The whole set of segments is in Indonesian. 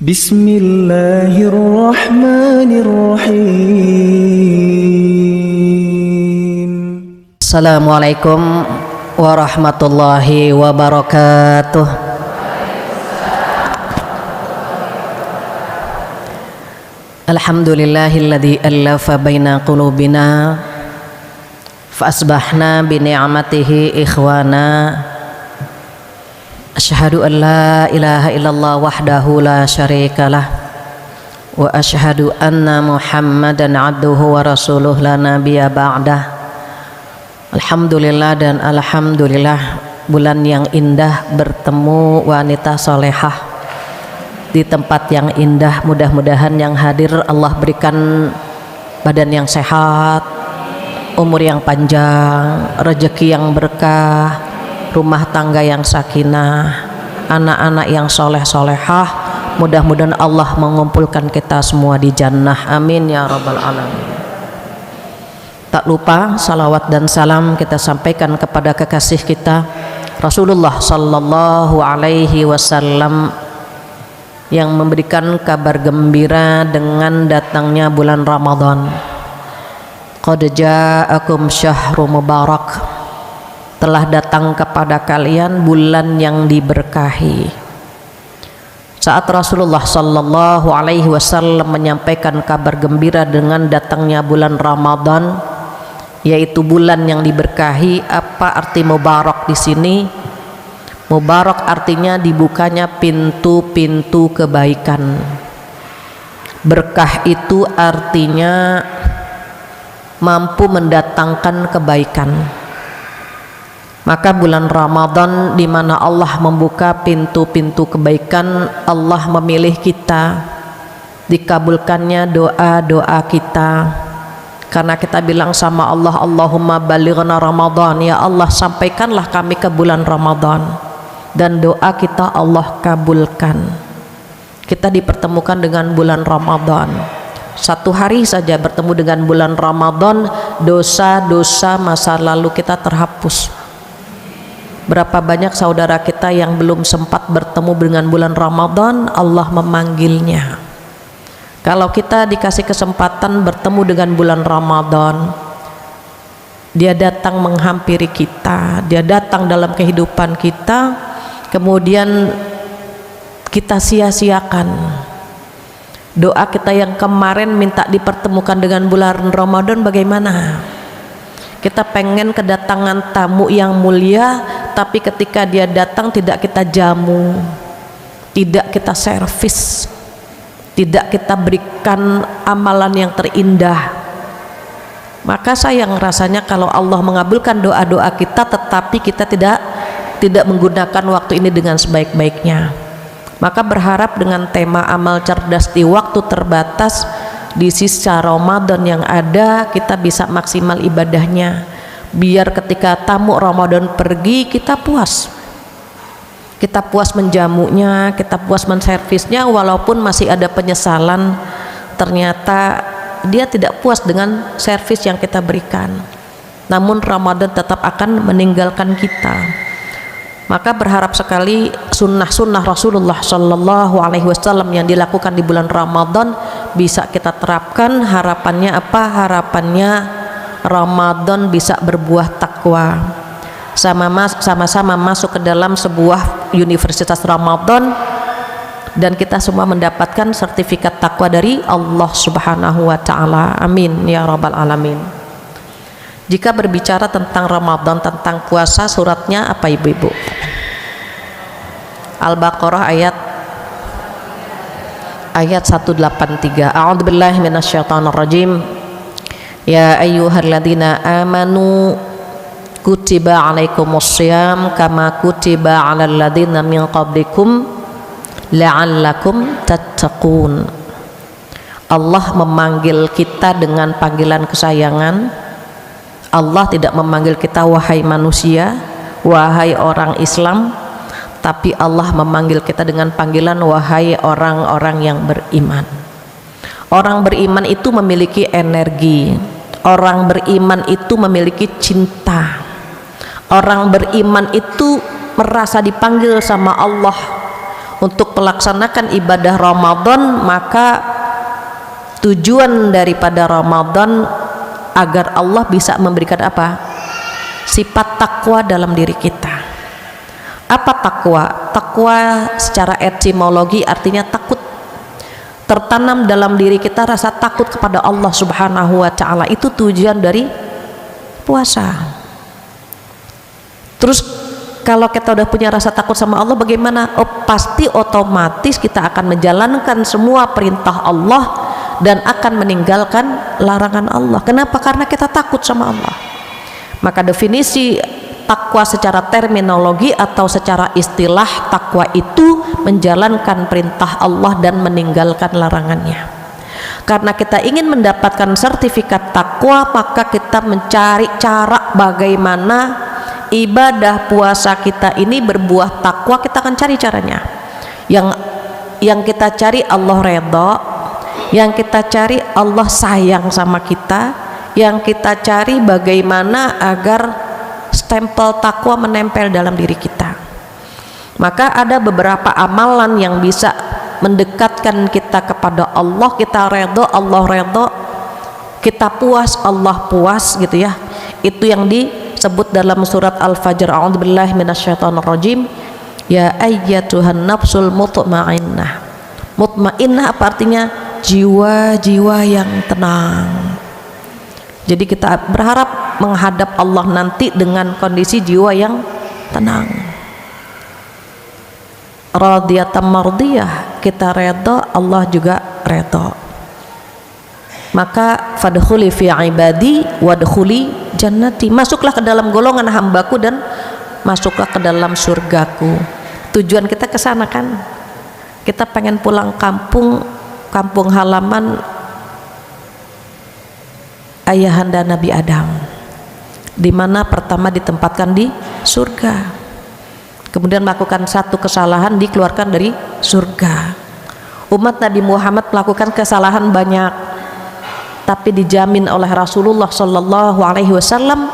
Bismillahirrahmanirrahim. Assalamualaikum warahmatullahi wabarakatuh. Alhamdulillahilladzi allafa baina qulubina fa asbahna bi ni'matihi ikhwana. Asyhadu an la ilaha illallah wahdahu la syarikalah wa asyhadu anna Muhammadan abduhu wa rasuluh la nabiyya ba'dah. Alhamdulillah dan alhamdulillah, bulan yang indah bertemu wanita solehah di tempat yang indah. Mudah-mudahan yang hadir Allah berikan badan yang sehat, umur yang panjang, rezeki yang berkah, rumah tangga yang sakinah, anak-anak yang soleh-solehah. Mudah-mudahan Allah mengumpulkan kita semua di jannah, amin ya rabbal alamin. Tak lupa salawat dan salam kita sampaikan kepada kekasih kita Rasulullah sallallahu alaihi wasallam yang memberikan kabar gembira dengan datangnya bulan Ramadan. Qad ja'akum syahrul mubarak, telah datang kepada kalian bulan yang diberkahi. Saat Rasulullah sallallahu alaihi wasallam menyampaikan kabar gembira dengan datangnya bulan Ramadan, yaitu bulan yang diberkahi, apa arti mubarak di sini? Mubarak artinya dibukanya pintu-pintu kebaikan. Berkah itu artinya mampu mendatangkan kebaikan. Maka bulan Ramadan di mana Allah membuka pintu-pintu kebaikan, Allah memilih kita, dikabulkannya doa-doa kita. Karena kita bilang sama Allah, Allahumma balighna Ramadan, ya Allah sampaikanlah kami ke bulan Ramadan, dan doa kita Allah kabulkan. Kita dipertemukan dengan bulan Ramadan. Satu hari saja bertemu dengan bulan Ramadan, dosa-dosa masa lalu kita terhapus. Berapa banyak saudara kita yang belum sempat bertemu dengan bulan Ramadan, Allah memanggilnya. Kalau kita dikasih kesempatan bertemu dengan bulan Ramadan, dia datang menghampiri kita, dia datang dalam kehidupan kita, kemudian kita sia-siakan doa kita yang kemarin minta dipertemukan dengan bulan Ramadan. Bagaimana? Kita pengen kedatangan tamu yang mulia, tapi ketika dia datang tidak kita jamu, tidak kita servis, tidak kita berikan amalan yang terindah. Maka sayang rasanya kalau Allah mengabulkan doa-doa kita tetapi kita tidak menggunakan waktu ini dengan sebaik-baiknya. Maka berharap dengan tema amal cerdas di waktu terbatas, di sisa Ramadan yang ada, kita bisa maksimal ibadahnya, biar ketika tamu Ramadan pergi kita puas. Kita puas menjamunya, kita puas menservisnya, walaupun masih ada penyesalan ternyata dia tidak puas dengan servis yang kita berikan. Namun Ramadan tetap akan meninggalkan kita. Maka berharap sekali sunnah-sunnah Rasulullah Shallallahu Alaihi Wasallam yang dilakukan di bulan Ramadan bisa kita terapkan. Harapannya apa? Harapannya Ramadan bisa berbuah takwa. Sama-sama masuk ke dalam sebuah universitas Ramadan, dan kita semua mendapatkan sertifikat takwa dari Allah Subhanahu wa Ta'ala, amin ya rabbal alamin. Jika berbicara tentang Ramadan, tentang puasa, suratnya apa ibu-ibu? Al-Baqarah ayat 183. A'udzubillahi minasyaitonirrajim. Ya ayyuhalladzina amanu kutiba alaikumussyam kama kutiba alal ladzina min qablikum la'allakum tattaqun. Allah memanggil kita dengan panggilan kesayangan. Allah tidak memanggil kita wahai manusia, wahai orang Islam, tapi Allah memanggil kita dengan panggilan wahai orang-orang yang beriman. Orang beriman itu memiliki energi, orang beriman itu memiliki cinta. Orang beriman itu merasa dipanggil sama Allah untuk melaksanakan ibadah Ramadan, maka tujuan daripada Ramadan agar Allah bisa memberikan apa? Sifat takwa dalam diri kita. Apa takwa? Takwa secara etimologi artinya takut. Tertanam dalam diri kita rasa takut kepada Allah Subhanahu wa taala. Itu tujuan dari puasa. Terus kalau kita udah punya rasa takut sama Allah, bagaimana? Pasti otomatis kita akan menjalankan semua perintah Allah dan akan meninggalkan larangan Allah. Kenapa? Karena kita takut sama Allah. Maka definisi takwa secara terminologi atau secara istilah, takwa itu menjalankan perintah Allah dan meninggalkan larangannya. Karena kita ingin mendapatkan sertifikat takwa, maka kita mencari cara bagaimana ibadah puasa kita ini berbuah takwa. Kita akan cari caranya. Yang kita cari Allah redha, yang kita cari Allah sayang sama kita, yang kita cari bagaimana agar stempel takwa menempel dalam diri kita. Maka ada beberapa amalan yang bisa mendekatkan kita kepada Allah. Kita redha, Allah redha, kita puas, Allah puas, gitu ya. Itu yang disebut dalam surat Al-Fajr, a'udzubillahi minasyaitonirrajim, ya ayyatuhan nafsul mutmainnah. Mutmainnah apa artinya? Jiwa-jiwa yang tenang. Jadi kita berharap menghadap Allah nanti dengan kondisi jiwa yang tenang. Radiyatan mardiyah, kita redha, Allah juga redha. Maka fadkhuli fi ibadi wadkhuli jannati, masuklah ke dalam golongan hambaku dan masuklah ke dalam surgaku. Tujuan kita ke sana kan? Kita pengen pulang kampung halaman ayahanda Nabi Adam, di mana pertama ditempatkan di surga, kemudian melakukan satu kesalahan dikeluarkan dari surga. Umat Nabi Muhammad melakukan kesalahan banyak, tapi dijamin oleh Rasulullah Shallallahu Alaihi Wasallam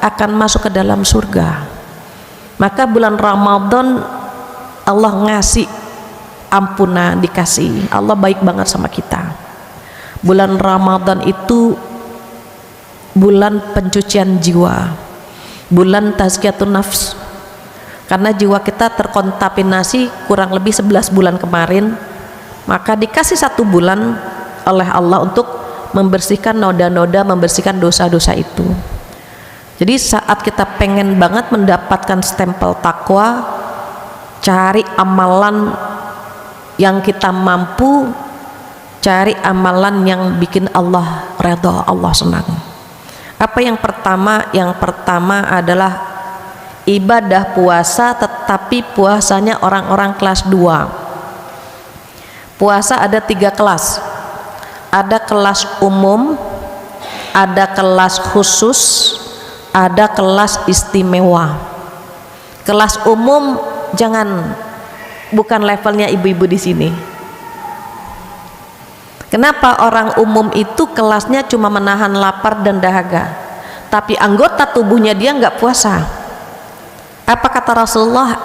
akan masuk ke dalam surga. Maka bulan Ramadan Allah ngasih ampunan, dikasih. Allah baik banget sama kita. Bulan Ramadan itu bulan pencucian jiwa, bulan tazkiyatun nafs. Karena jiwa kita terkontaminasi kurang lebih 11 bulan kemarin, maka dikasih 1 bulan oleh Allah untuk membersihkan noda-noda, membersihkan dosa-dosa itu. Jadi saat kita pengen banget mendapatkan stempel takwa, cari amalan yang kita mampu, cari amalan yang bikin Allah redha, Allah senang. Apa yang pertama? Yang pertama adalah ibadah puasa, tetapi puasanya orang-orang kelas 2. Puasa ada 3 kelas. Ada kelas umum, ada kelas khusus, ada kelas istimewa. Kelas umum bukan levelnya ibu-ibu di sini. Kenapa? Orang umum itu kelasnya cuma menahan lapar dan dahaga, tapi anggota tubuhnya dia nggak puasa. Apa kata Rasulullah?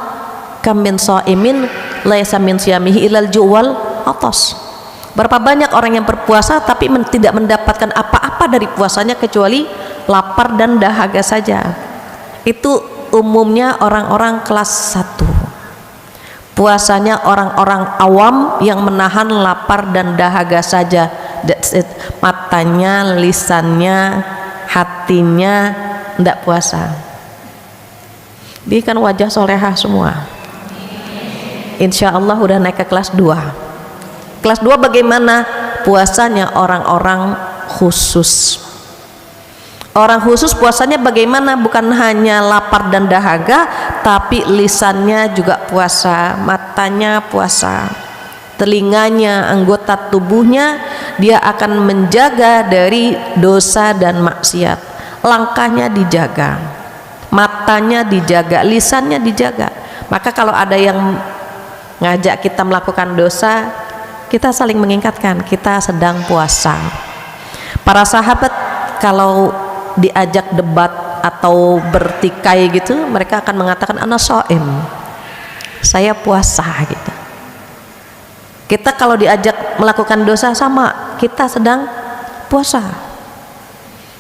Kam min shaimin laisa min siyamihi ilal ju'wal atas. Berapa banyak orang yang berpuasa tapi tidak mendapatkan apa-apa dari puasanya kecuali lapar dan dahaga saja. Itu umumnya orang-orang kelas 1. Puasanya orang-orang awam yang menahan lapar dan dahaga saja. That's it. Matanya, lisannya, hatinya tidak puasa. Dia kan wajah solehah semua. Insya Allah udah naik ke kelas 2. Kelas 2 bagaimana? Puasanya orang-orang khusus. Orang khusus puasanya bagaimana? Bukan hanya lapar dan dahaga, tapi lisannya juga puasa, matanya puasa, telinganya, anggota tubuhnya dia akan menjaga dari dosa dan maksiat. Langkahnya dijaga, matanya dijaga, lisannya dijaga. Maka kalau ada yang ngajak kita melakukan dosa, kita saling mengingatkan kita sedang puasa. Para sahabat kalau diajak debat atau bertikai gitu, mereka akan mengatakan ana shaim, saya puasa gitu. Kita kalau diajak melakukan dosa sama, kita sedang puasa.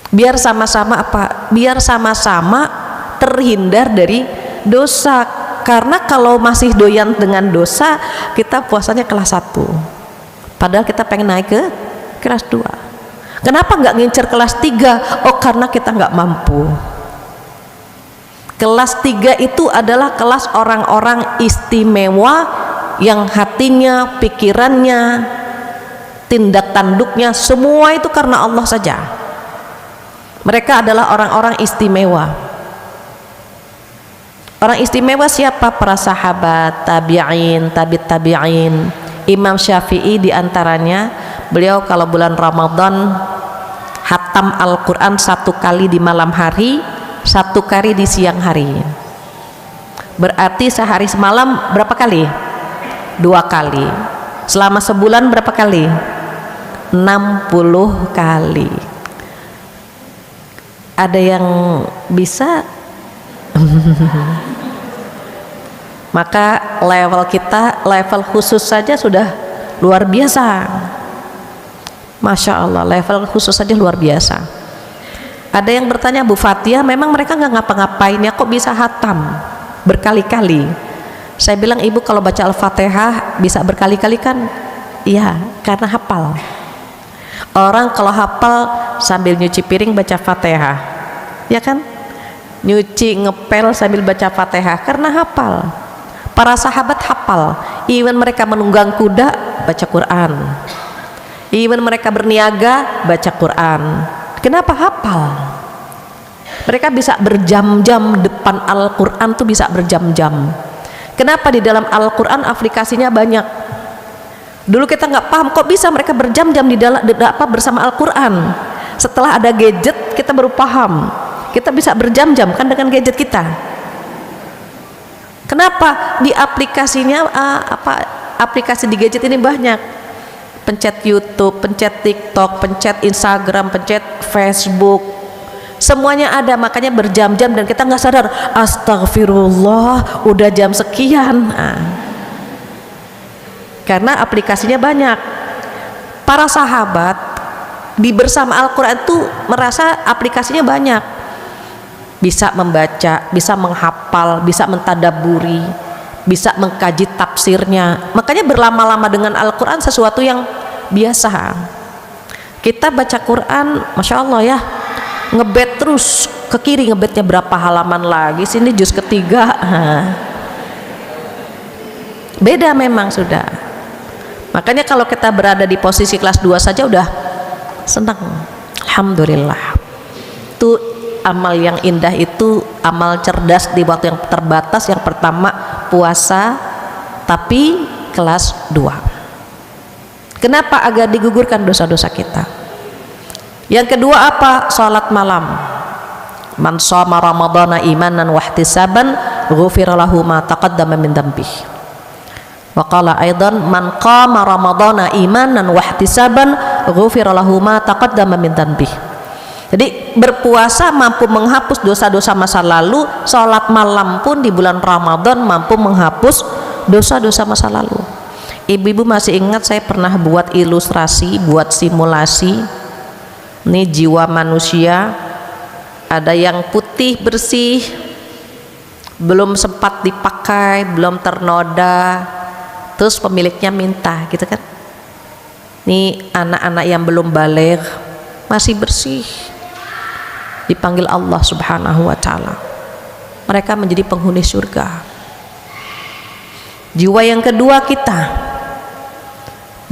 Biar sama-sama apa? Biar sama-sama terhindar dari dosa. Karena kalau masih doyan dengan dosa, kita puasanya kelas 1. Padahal kita pengen naik ke kelas 2. Kenapa nggak ngincer kelas 3? Oh, karena kita nggak mampu. Kelas 3 itu adalah kelas orang-orang istimewa yang hatinya, pikirannya, tindak tanduknya semua itu karena Allah saja. Mereka adalah orang-orang istimewa. Orang istimewa siapa? Para sahabat, tabi'in, tabi'in. Imam Syafi'i diantaranya, beliau kalau bulan Ramadan hatam Al-Quran 1 kali di malam hari, 1 kali di siang hari. Berarti sehari semalam berapa kali? 2 kali. Selama sebulan berapa kali? 60 kali. Ada yang bisa? Maka level kita, level khusus saja sudah luar biasa. Masya Allah, level khusus saja luar biasa. Ada yang bertanya, Bu Fathia, memang mereka nggak ngapa-ngapain ya, kok bisa hatam berkali-kali? Saya bilang, ibu kalau baca Al-Fatihah bisa berkali-kali kan? Iya, karena hafal. Orang kalau hafal sambil nyuci piring baca Fatihah, ya kan? Nyuci ngepel sambil baca Fatihah karena hafal. Para sahabat hafal, even mereka menunggang kuda baca Quran, even mereka berniaga baca Quran. Kenapa hafal? Mereka bisa berjam-jam depan Al-Quran tuh, bisa berjam-jam. Kenapa? Di dalam Al-Quran aplikasinya banyak. Dulu kita nggak paham kok bisa mereka berjam-jam di dalam bersama Al-Quran. Setelah ada gadget kita baru paham. Kita bisa berjam-jam kan dengan gadget kita. Kenapa? Di aplikasinya aplikasi di gadget ini banyak. Pencet YouTube, pencet TikTok, pencet Instagram, pencet Facebook. Semuanya ada, makanya berjam-jam dan kita nggak sadar. Astagfirullah, udah jam sekian. Karena aplikasinya banyak. Para sahabat di bersama Al-Quran itu merasa aplikasinya banyak. Bisa membaca, bisa menghafal, bisa mentadaburi, bisa mengkaji tafsirnya. Makanya berlama-lama dengan Al-Quran sesuatu yang biasa. Kita baca Quran, Masya Allah ya, ngebet terus ke kiri, ngebetnya berapa halaman lagi, sini juz ketiga. Beda memang sudah. Makanya kalau kita berada di posisi kelas 2 saja udah senang. Alhamdulillah. Itu amal yang indah, itu amal cerdas di waktu yang terbatas. Yang pertama puasa, tapi kelas 2. Kenapa? Agar digugurkan dosa-dosa kita. Yang kedua apa? Salat malam. Man shoma ramadhana imanan wahtisaban ghufira lahu ma taqaddama min dhanbihi. Wa qala aidan man qama ramadhana imanan wahtisaban ghufira lahu ma taqaddama min dhanbihi. Jadi berpuasa mampu menghapus dosa-dosa masa lalu, sholat malam pun di bulan Ramadan mampu menghapus dosa-dosa masa lalu. Ibu-ibu masih ingat saya pernah buat ilustrasi, buat simulasi. Ini jiwa manusia, ada yang putih bersih, belum sempat dipakai, belum ternoda, terus pemiliknya minta, gitu kan? Ini anak-anak yang belum baligh, masih bersih, dipanggil Allah Subhanahu wa ta'ala, mereka menjadi penghuni surga. Jiwa yang kedua kita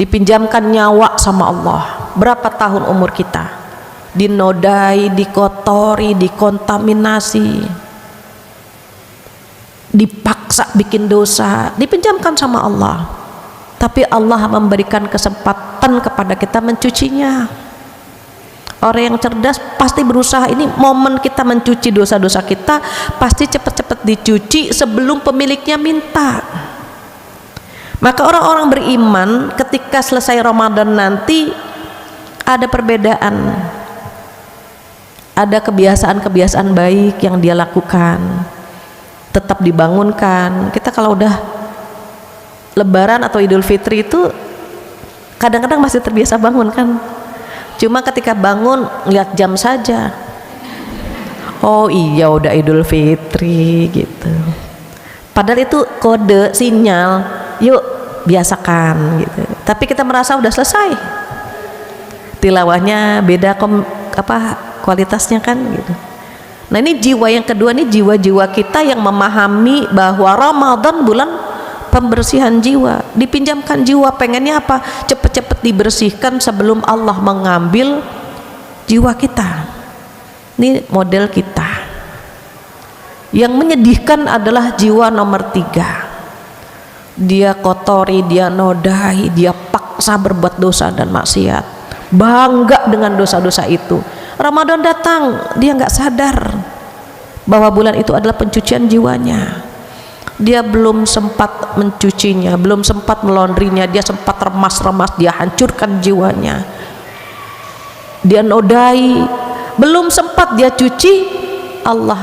dipinjamkan nyawa sama Allah. Berapa tahun umur kita? Dinodai, dikotori, dikontaminasi, dipaksa bikin dosa, dipinjamkan sama Allah. Tapi Allah memberikan kesempatan kepada kita mencucinya. Orang yang cerdas pasti berusaha, ini momen kita mencuci dosa-dosa kita, pasti cepat-cepat dicuci sebelum pemiliknya minta. Maka orang-orang beriman ketika selesai Ramadan nanti ada perbedaan. Ada kebiasaan-kebiasaan baik yang dia lakukan, tetap dibangunkan. Kita kalau udah Lebaran atau Idul Fitri itu kadang-kadang masih terbiasa bangun kan, cuma ketika bangun lihat jam saja, oh iya udah Idul Fitri gitu. Padahal itu kode sinyal, yuk biasakan gitu. Tapi kita merasa udah selesai, tilawahnya beda kualitasnya kan gitu. Nah ini jiwa yang kedua, nih jiwa-jiwa kita yang memahami bahwa Ramadan bulan pembersihan jiwa, dipinjamkan jiwa, pengennya apa? Cepet-cepet dibersihkan sebelum Allah mengambil jiwa kita. Ini model kita. Yang menyedihkan adalah jiwa nomor 3. Dia kotori, dia nodai, dia paksa berbuat dosa dan maksiat, bangga dengan dosa-dosa itu. Ramadan datang, dia nggak sadar bahwa bulan itu adalah pencucian jiwanya. Dia belum sempat mencucinya, belum sempat melondrinya, dia sempat remas-remas, dia hancurkan jiwanya. Dia nodai, belum sempat dia cuci, Allah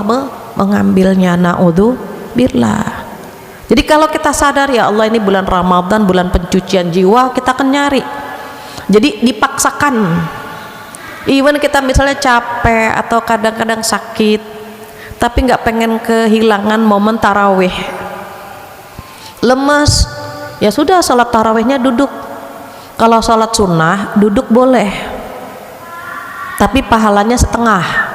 mengambilnya. Na'udzubillah. Jadi kalau kita sadar, ya Allah ini bulan Ramadan, bulan pencucian jiwa, kita akan nyari. Jadi dipaksakan. Even kita misalnya capek atau kadang-kadang sakit, tapi nggak pengen kehilangan momen tarawih, lemes, ya sudah sholat tarawihnya duduk. Kalau sholat sunnah duduk boleh, tapi pahalanya setengah.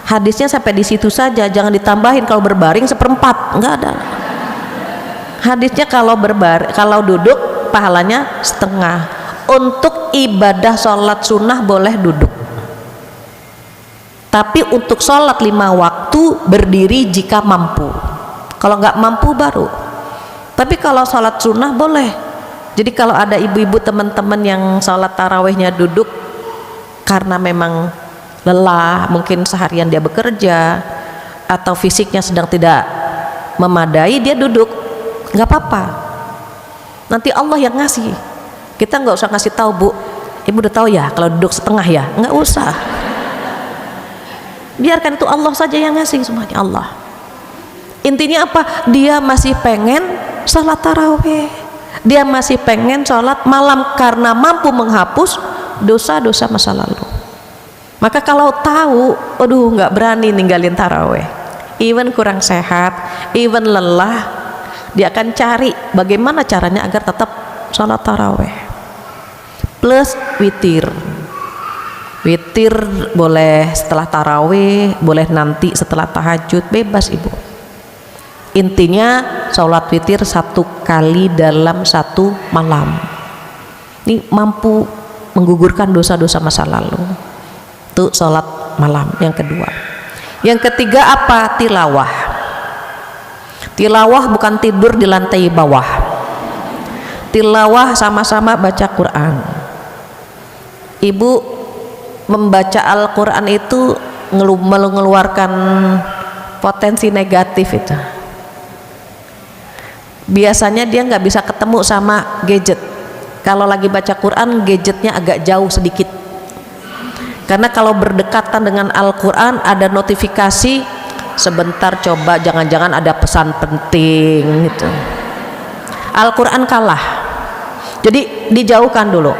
Hadisnya sampai di situ saja, jangan ditambahin. Kalau berbaring 1/4, nggak ada. Hadisnya kalau duduk pahalanya setengah. Untuk ibadah sholat sunnah boleh duduk, tapi untuk sholat 5 waktu berdiri jika mampu. Kalau nggak mampu baru. Tapi kalau sholat sunnah boleh. Jadi kalau ada ibu-ibu teman-teman yang sholat tarawihnya duduk karena memang lelah, mungkin seharian dia bekerja atau fisiknya sedang tidak memadai, dia duduk, nggak apa-apa. Nanti Allah yang ngasih. Kita nggak usah ngasih tahu, Bu, ibu udah tahu ya kalau duduk setengah ya, nggak usah. Biarkan itu Allah saja yang ngasih semuanya, Allah. Intinya apa? Dia masih pengen sholat tarawih, dia masih pengen sholat malam karena mampu menghapus dosa-dosa masa lalu. Maka kalau tahu, aduh nggak berani ninggalin tarawih, even kurang sehat, even lelah, dia akan cari bagaimana caranya agar tetap sholat tarawih. Plus witir boleh setelah tarawih, boleh nanti setelah tahajud, bebas ibu. Intinya sholat witir 1 kali dalam 1 malam. Ini mampu menggugurkan dosa-dosa masa lalu. Itu sholat malam yang kedua. Yang ketiga apa? Tilawah. Tilawah bukan tidur di lantai bawah. Tilawah sama-sama baca Quran. Ibu membaca Al-Quran itu mengeluarkan potensi negatif itu. Biasanya dia nggak bisa ketemu sama gadget. Kalau lagi baca Quran, gadgetnya agak jauh sedikit. Karena kalau berdekatan dengan Al-Quran ada notifikasi, sebentar coba jangan-jangan ada pesan penting gitu. Al-Quran kalah. Jadi dijauhkan dulu.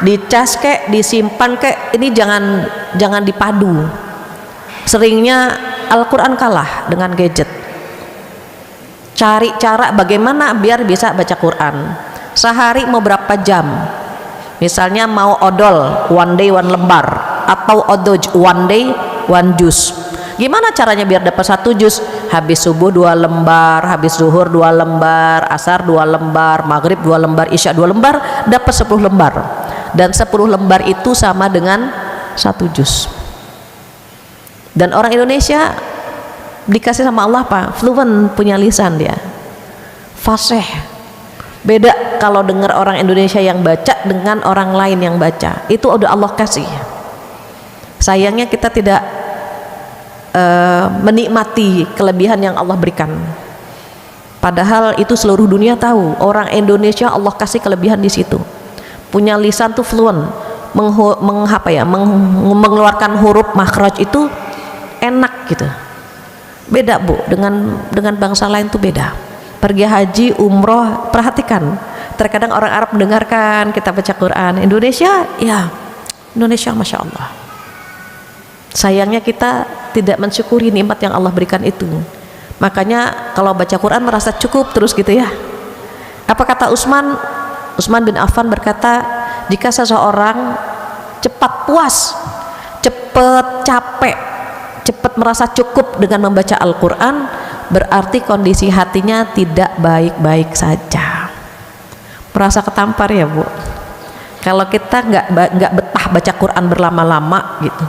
Dicas kek, disimpan kek, ini jangan dipadu. Seringnya Al-Quran kalah dengan gadget. Cari cara bagaimana biar bisa baca Quran. Sehari mau berapa jam? Misalnya mau odol, 1 day 1 lembar, atau odoj, 1 day 1 juz. Gimana caranya biar dapat 1 juz? Habis subuh 2 lembar, habis zuhur 2 lembar, asar 2 lembar, maghrib 2 lembar, isya 2 lembar, dapat 10 lembar. Dan 10 lembar itu sama dengan 1 juz. Dan orang Indonesia dikasih sama Allah apa? Fluent, punya lisan dia, fasih. Beda kalau dengar orang Indonesia yang baca dengan orang lain yang baca, itu udah Allah kasih. Sayangnya kita tidak menikmati kelebihan yang Allah berikan. Padahal itu seluruh dunia tahu, orang Indonesia Allah kasih kelebihan di situ. Punya lisan tuh fluent, mengeluarkan huruf makhraj itu enak gitu. Beda Bu, dengan bangsa lain tuh beda. pergi haji, umroh, perhatikan. Terkadang orang Arab mendengarkan kita baca Quran. Indonesia, ya Indonesia Masya Allah. Sayangnya kita tidak mensyukuri nikmat yang Allah berikan itu. Makanya kalau baca Quran merasa cukup terus gitu ya. Apa kata Utsman bin Affan berkata, jika seseorang cepat puas, cepat capek, cepat merasa cukup dengan membaca Al-Quran, berarti kondisi hatinya tidak baik-baik saja. Merasa ketampar ya Bu. Kalau kita nggak betah baca Quran berlama-lama gitu,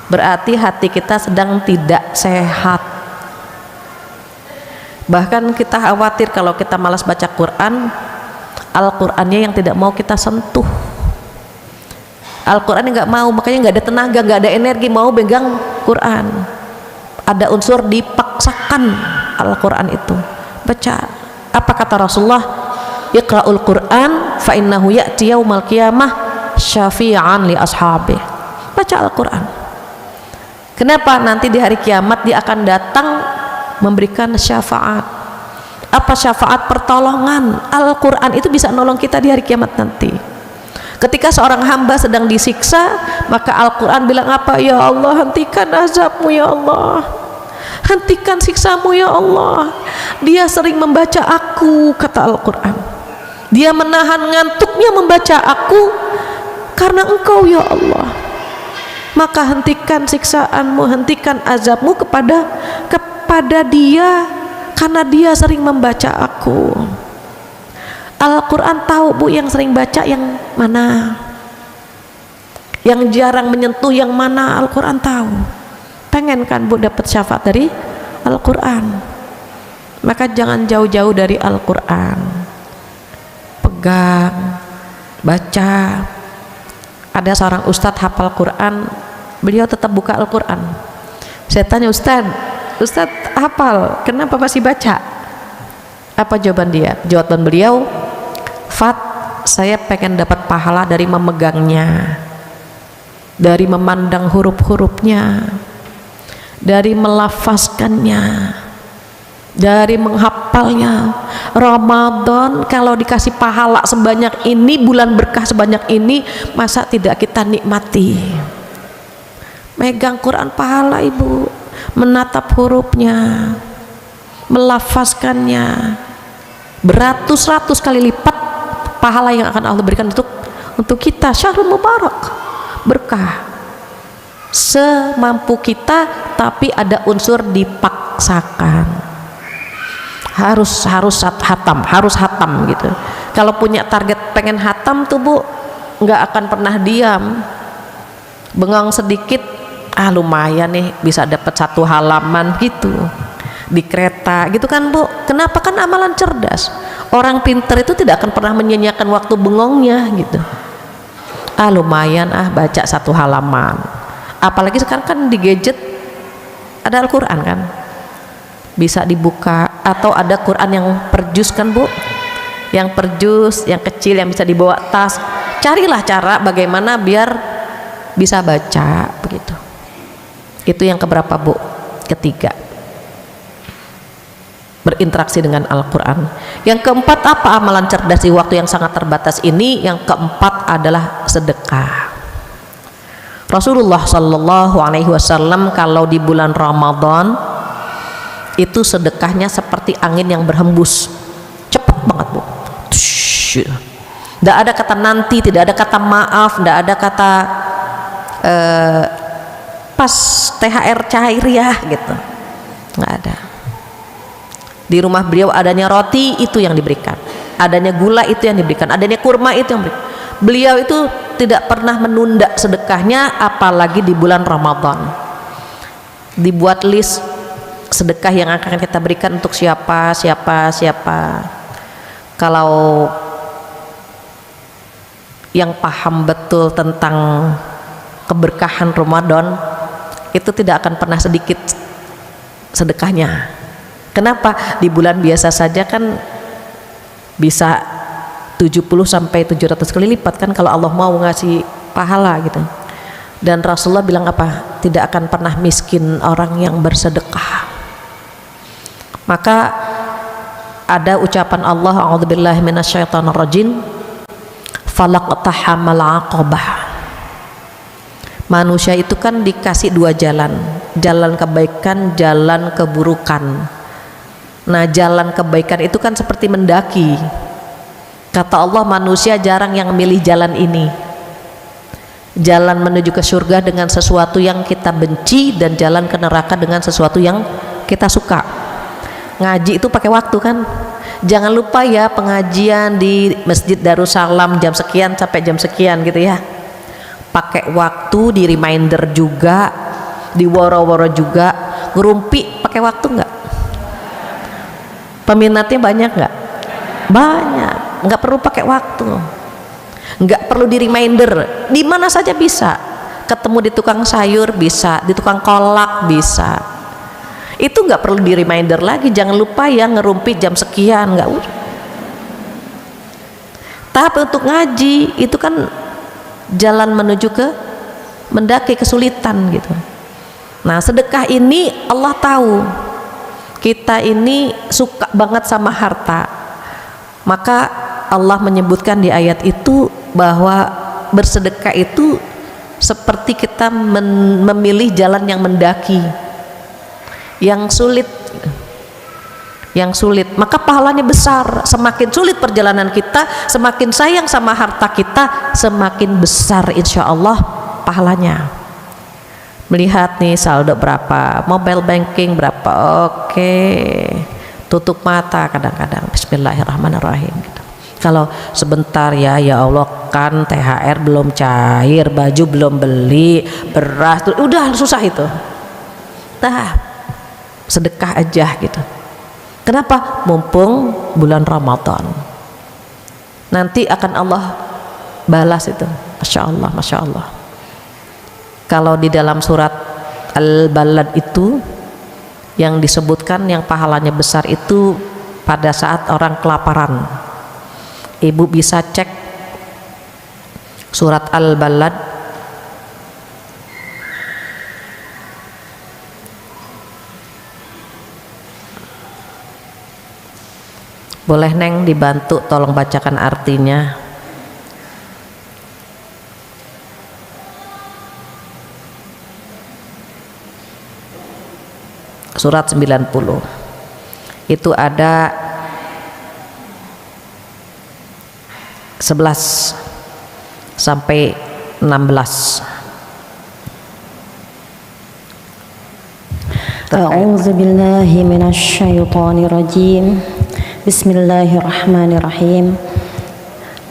berarti hati kita sedang tidak sehat. Bahkan kita khawatir kalau kita malas baca Quran, Al-Qurannya yang tidak mau kita sentuh. Al-Quran nggak mau, makanya nggak ada tenaga, nggak ada energi mau pegang Quran. Ada unsur dipaksakan Al-Quran itu. Baca. Apa kata Rasulullah? Iqra'ul Quran fa innahu ya'ti yaumal qiyamah syafi'an li ashabi. Baca Al-Quran. Kenapa? Nanti di hari kiamat dia akan datang memberikan syafaat. Apa syafaat? Pertolongan. Al-Quran itu bisa nolong kita di hari kiamat nanti. Ketika seorang hamba sedang disiksa, maka Al-Quran bilang apa? Ya Allah, hentikan azabmu ya Allah, hentikan siksamu ya Allah. Dia sering membaca aku, kata Al-Quran. Dia menahan ngantuknya membaca aku karena engkau ya Allah. Maka hentikan siksaanmu, hentikan azabmu kepada dia, karena dia sering membaca aku. Al-Quran tahu Bu yang sering baca yang mana, yang jarang menyentuh yang mana. Al-Quran tahu. Pengen kan Bu dapat syafaat dari Al-Quran, maka jangan jauh-jauh dari Al-Quran. Pegang, baca. Ada seorang ustadz hafal Quran, beliau tetap buka Al-Quran. Saya tanya, Ustadz hafal, kenapa masih baca? Apa jawaban dia? Jawaban beliau, Fat, saya pengen dapat pahala dari memegangnya, dari memandang huruf-hurufnya, dari melafazkannya, dari menghafalnya. Ramadan kalau dikasih pahala sebanyak ini, bulan berkah sebanyak ini, masa tidak kita nikmati? Megang Quran pahala Ibu, menatap hurufnya, melafazkannya, beratus-ratus kali lipat pahala yang akan Allah berikan untuk kita. Syahrul Mubarak, berkah semampu kita, tapi ada unsur dipaksakan. Harus hatam gitu. Kalau punya target pengen hatam tuh Bu, nggak akan pernah diam. Bengong sedikit, lumayan nih bisa dapat 1 halaman gitu di kereta gitu kan Bu. Kenapa? Kan amalan cerdas. Orang pinter itu tidak akan pernah menyia-nyiakan waktu bengongnya gitu. Lumayan baca 1 halaman. Apalagi sekarang kan di gadget ada Al-Quran kan, bisa dibuka. Atau ada Quran yang perjus kan Bu, yang perjus, yang kecil, yang bisa dibawa tas. Carilah cara bagaimana biar bisa baca begitu. Itu yang keberapa Bu? Ketiga, berinteraksi dengan Al-Quran. Yang keempat, apa amalan cerdas di waktu yang sangat terbatas ini? Yang keempat adalah sedekah. Rasulullah Shallallahu Alaihi Wasallam kalau di bulan Ramadan itu sedekahnya seperti angin yang berhembus, cepat banget Bu. Tidak ada kata nanti, tidak ada kata maaf, tidak ada kata pas THR cair ya gitu, nggak ada. Di rumah beliau adanya roti, itu yang diberikan, adanya gula, itu yang diberikan, adanya kurma, itu yang diberikan. Beliau itu tidak pernah menunda sedekahnya, apalagi di bulan Ramadan. Dibuat list sedekah yang akan kita berikan untuk siapa. Kalau yang paham betul tentang keberkahan Ramadan, itu tidak akan pernah sedikit sedekahnya. Kenapa? Di bulan biasa saja kan bisa 70 sampai 700 kali lipat kan kalau Allah mau ngasih pahala gitu. Dan Rasulullah bilang apa? Tidak akan pernah miskin orang yang bersedekah. Maka ada ucapan Allah, a'udzubillahi minasyaitonirrajim, falaqtahamal aqabah. Manusia itu kan dikasih dua jalan, jalan kebaikan, jalan keburukan. Nah, jalan kebaikan itu kan seperti mendaki. Kata Allah, manusia jarang yang memilih jalan ini. Jalan menuju ke surga dengan sesuatu yang kita benci, dan jalan ke neraka dengan sesuatu yang kita suka. Ngaji itu pakai waktu kan. Jangan lupa ya, pengajian di Masjid Darussalam jam sekian sampai jam sekian gitu ya. Pakai waktu, di reminder juga, di woro-woro juga. Ngerumpi pakai waktu nggak? Peminatnya banyak nggak? Banyak. Nggak perlu pakai waktu, nggak perlu di reminder, di mana saja bisa. Ketemu di tukang sayur bisa, di tukang kolak bisa. Itu nggak perlu di reminder lagi. Jangan lupa ya, ngerumpi jam sekian, nggak usah. Tapi untuk ngaji itu kan jalan menuju ke mendaki kesulitan gitu. Nah, sedekah ini Allah tahu kita ini suka banget sama harta, maka Allah menyebutkan di ayat itu bahwa bersedekah itu seperti kita memilih jalan yang mendaki, yang sulit, maka pahalanya besar. Semakin sulit perjalanan kita, semakin sayang sama harta kita, semakin besar insya Allah pahalanya. Melihat nih saldo berapa, mobile banking berapa, oke, tutup mata kadang-kadang, bismillahirrahmanirrahim gitu. Kalau sebentar ya Allah kan THR belum cair, baju belum beli, beras udah susah itu. Sedekah aja gitu. Kenapa? Mumpung bulan Ramadan, nanti akan Allah balas itu. Masya Allah, Masya Allah. Kalau di dalam surat Al-Balad itu yang disebutkan yang pahalanya besar itu pada saat orang kelaparan. Ibu bisa cek surat Al-Balad boleh Neng dibantu tolong bacakan artinya. Surat 90 itu ada 11 sampai 16. A'udzu billahi minasyaitonir rajim. Bismillahirrahmanirrahim.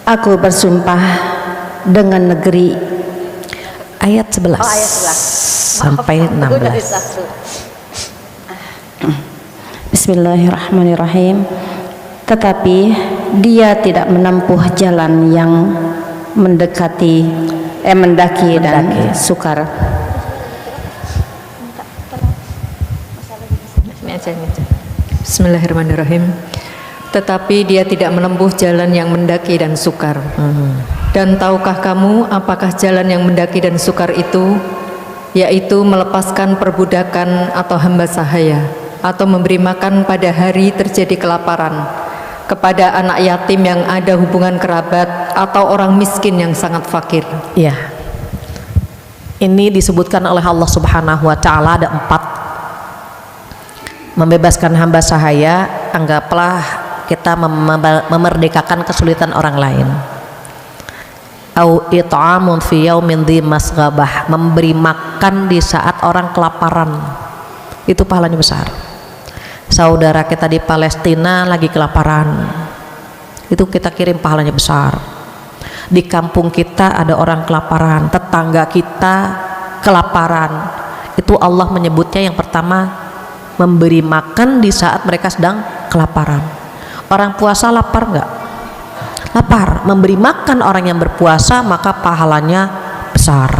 Aku bersumpah dengan negeri, ayat 11, ayat 11 sampai 16. Bismillahirrahmanirrahim. Tetapi dia tidak menempuh jalan yang mendaki dan sukar. Bismillahirrahmanirrahim. Tetapi dia tidak menempuh jalan yang mendaki dan sukar. Dan tahukah kamu apakah jalan yang mendaki dan sukar itu? Yaitu melepaskan perbudakan atau hamba sahaya, atau memberi makan pada hari terjadi kelaparan kepada anak yatim yang ada hubungan kerabat, atau orang miskin yang sangat fakir. Ya, ini disebutkan oleh Allah Subhanahu wa Ta'ala ada 4. Membebaskan hamba sahaya, anggaplah kita memerdekakan kesulitan orang lain. Au it'amun fi yaumin dhi masghabah, memberi makan di saat orang kelaparan, itu pahalanya besar. Saudara kita di Palestina lagi kelaparan, itu kita kirim, pahalanya besar. Di kampung kita ada orang kelaparan, tetangga kita kelaparan, itu Allah menyebutnya yang pertama memberi makan di saat mereka sedang kelaparan. Orang puasa lapar nggak? Lapar. Memberi makan orang yang berpuasa maka pahalanya besar.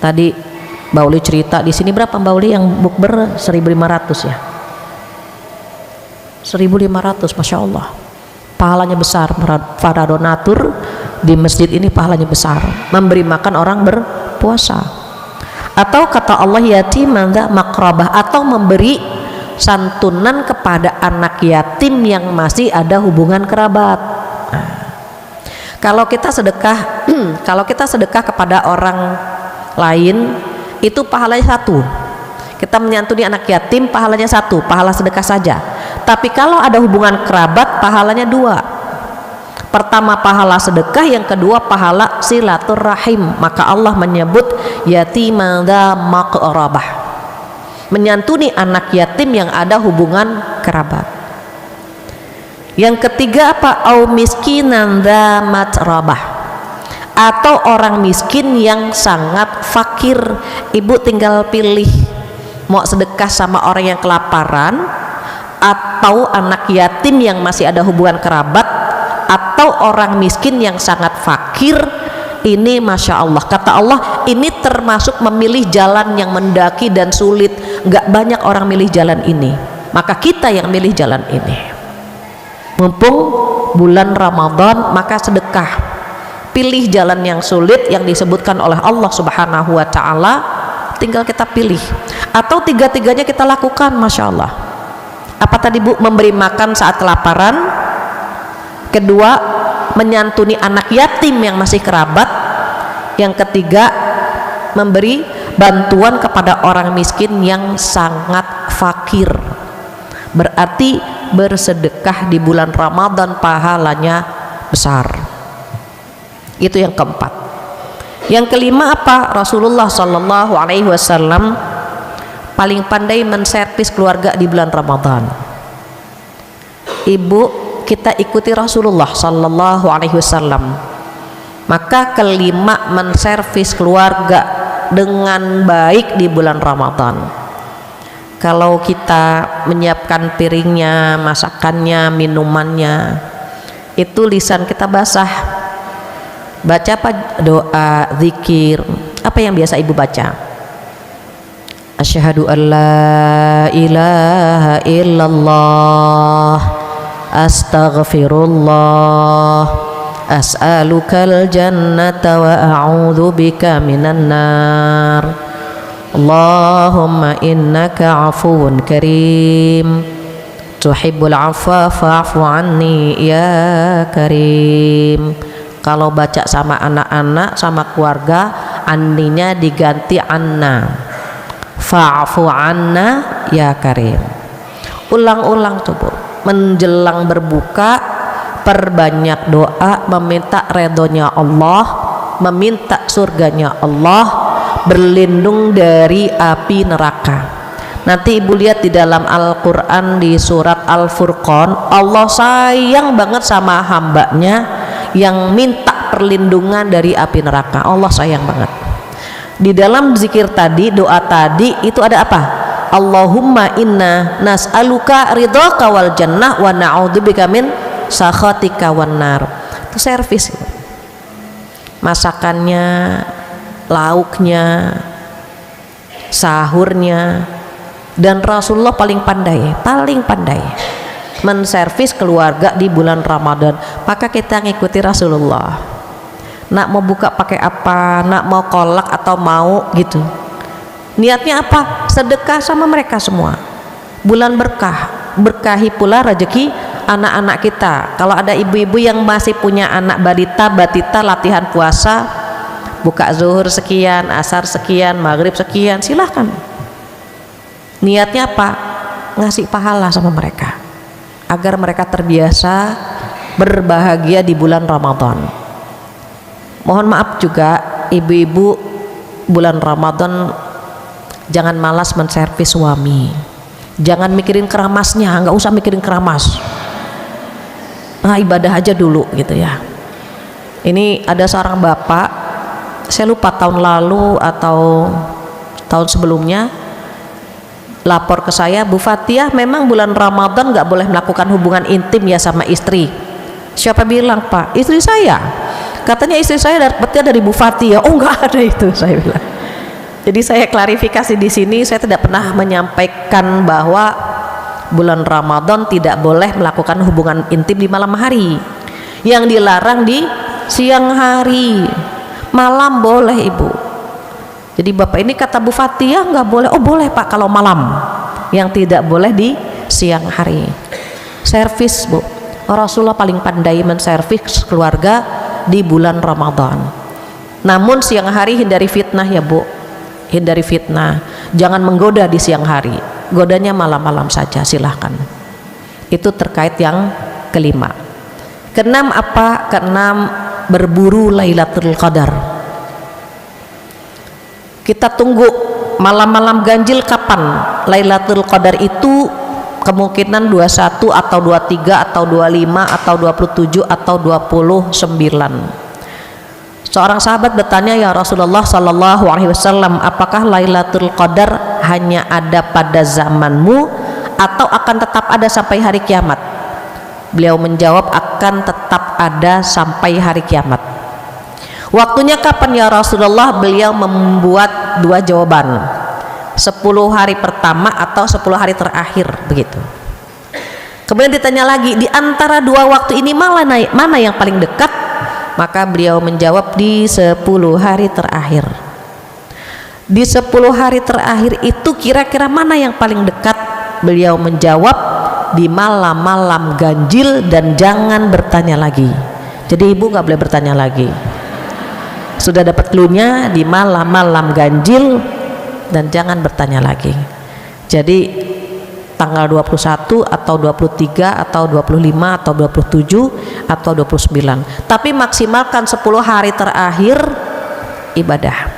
Tadi Mbak Uli cerita, di sini berapa Mbak Uli yang bukber? 1.500 ya, 1.500, Masya Allah, pahalanya besar. Para donatur di masjid ini pahalanya besar, memberi makan orang berpuasa. Atau kata Allah, yatiman dza maqrabah, atau memberi santunan kepada anak yatim yang masih ada hubungan kerabat. Kalau kita sedekah kalau kita sedekah kepada orang lain itu pahalanya 1. Kita menyantuni anak yatim pahalanya 1, pahala sedekah saja. Tapi kalau ada hubungan kerabat pahalanya 2. Pertama pahala sedekah, yang kedua pahala silaturahim. Maka Allah menyebut yatiman dza maqrabah, menyantuni anak yatim yang ada hubungan kerabat. Yang ketiga apa? Au miskinan dza matrabah, atau orang miskin yang sangat fakir. Ibu tinggal pilih mau sedekah sama orang yang kelaparan, atau anak yatim yang masih ada hubungan kerabat, atau orang miskin yang sangat fakir. Ini Masya Allah, kata Allah, ini termasuk memilih jalan yang mendaki dan sulit. Gak banyak orang milih jalan ini, maka kita yang milih jalan ini. Mumpung bulan Ramadan, maka sedekah. Pilih jalan yang sulit yang disebutkan oleh Allah Subhanahu wa ta'ala, tinggal kita pilih. Atau tiga-tiganya kita lakukan, Masya Allah. Apa tadi Bu? Memberi makan saat kelaparan, kedua menyantuni anak yatim yang masih kerabat, yang ketiga memberi bantuan kepada orang miskin yang sangat fakir. Berarti bersedekah di bulan Ramadan pahalanya besar. Itu yang keempat. Yang kelima apa? Rasulullah Shallallahu Alaihi Wasallam paling pandai menservis keluarga di bulan Ramadan. Ibu, kita ikuti Rasulullah Sallallahu Alaihi Wasallam. Maka kelima, menservis keluarga dengan baik di bulan Ramadan. Kalau kita menyiapkan piringnya, masakannya, minumannya, itu lisan kita basah. Baca apa? Doa, zikir. Apa yang biasa ibu baca? Asyhadu an la ilaha illallah, astaghfirullah, as'alukal jannata wa a'udzu bika minan nar, Allahumma innaka afuwun karim, tuhibbul afwa fa'fu anni ya karim. Kalau baca sama anak-anak, sama keluarga, anninya diganti anna, fa'fu anna ya karim. Ulang-ulang tuh Bu. Menjelang berbuka, perbanyak doa, meminta ridhonya Allah, meminta surganya Allah, berlindung dari api neraka. Nanti ibu lihat di dalam Al-Quran di surat Al-Furqan, Allah sayang banget sama hambanya yang minta perlindungan dari api neraka. Allah sayang banget. Di dalam zikir tadi, doa tadi, itu ada apa? Allahumma inna nas'aluka ridhaka wal jannah wa na'udzubika min sakhatika wan nar. Itu servis. Masakannya, lauknya, sahurnya, dan Rasulullah paling pandai menservis keluarga di bulan Ramadan. Maka kita ngikuti Rasulullah. Nak mau buka pakai apa, nak mau kolak atau mau gitu, niatnya apa? Sedekah sama mereka semua. Bulan berkah, berkahi pula rezeki anak-anak kita. Kalau ada ibu-ibu yang masih punya anak balita, batita, latihan puasa, buka zuhur sekian, asar sekian, maghrib sekian, silahkan. Niatnya apa? Ngasih pahala sama mereka, agar mereka terbiasa berbahagia di bulan Ramadan. Mohon maaf juga ibu-ibu, bulan Ramadan jangan malas menservis suami. Jangan mikirin keramasnya, nggak usah mikirin keramas. Ibadah aja dulu gitu ya. Ini ada seorang bapak, saya lupa tahun lalu atau tahun sebelumnya, lapor ke saya, Bu Fatihah, memang bulan Ramadan nggak boleh melakukan hubungan intim ya sama istri. Siapa bilang Pak? Istri saya. Katanya istri saya dapatnya dari Bu Fatihah. Oh nggak ada itu, saya bilang. Jadi saya klarifikasi di sini, saya tidak pernah menyampaikan bahwa bulan Ramadan tidak boleh melakukan hubungan intim di malam hari. Yang dilarang di siang hari. Malam boleh Ibu. Jadi bapak ini kata Bu Fatihah nggak boleh. Oh boleh Pak kalau malam. yang tidak boleh di siang hari. Servis, Bu. Rasulullah paling pandai menservis keluarga di bulan Ramadan. Namun siang hari hindari fitnah ya, Bu. Hindari fitnah. Jangan menggoda di siang hari. Godanya malam-malam saja, silahkan. Itu terkait yang kelima. Keenam apa? Keenam, berburu Lailatul Qadar. Kita tunggu malam-malam ganjil kapan. Lailatul Qadar itu kemungkinan 21 atau 23 atau 25 atau 27 atau 29. Seorang sahabat bertanya, ya Rasulullah sallallahu alaihi wasallam, apakah Lailatul Qadar hanya ada pada zamanmu atau akan tetap ada sampai hari kiamat? Beliau menjawab, akan tetap ada sampai hari kiamat. Waktunya kapan ya Rasulullah? Beliau membuat dua jawaban, 10 hari pertama atau 10 hari terakhir, begitu. Kemudian ditanya lagi, di antara dua waktu ini mana yang paling dekat? Maka beliau menjawab, di 10 hari terakhir. Di 10 hari terakhir itu kira-kira mana yang paling dekat? Beliau menjawab, di malam-malam ganjil dan jangan bertanya lagi. Jadi ibu nggak boleh bertanya lagi. Sudah dapat cluenya, di malam-malam ganjil dan jangan bertanya lagi. Jadi tanggal 21 atau 23 atau 25 atau 27 atau 29, tapi maksimalkan 10 hari terakhir ibadah.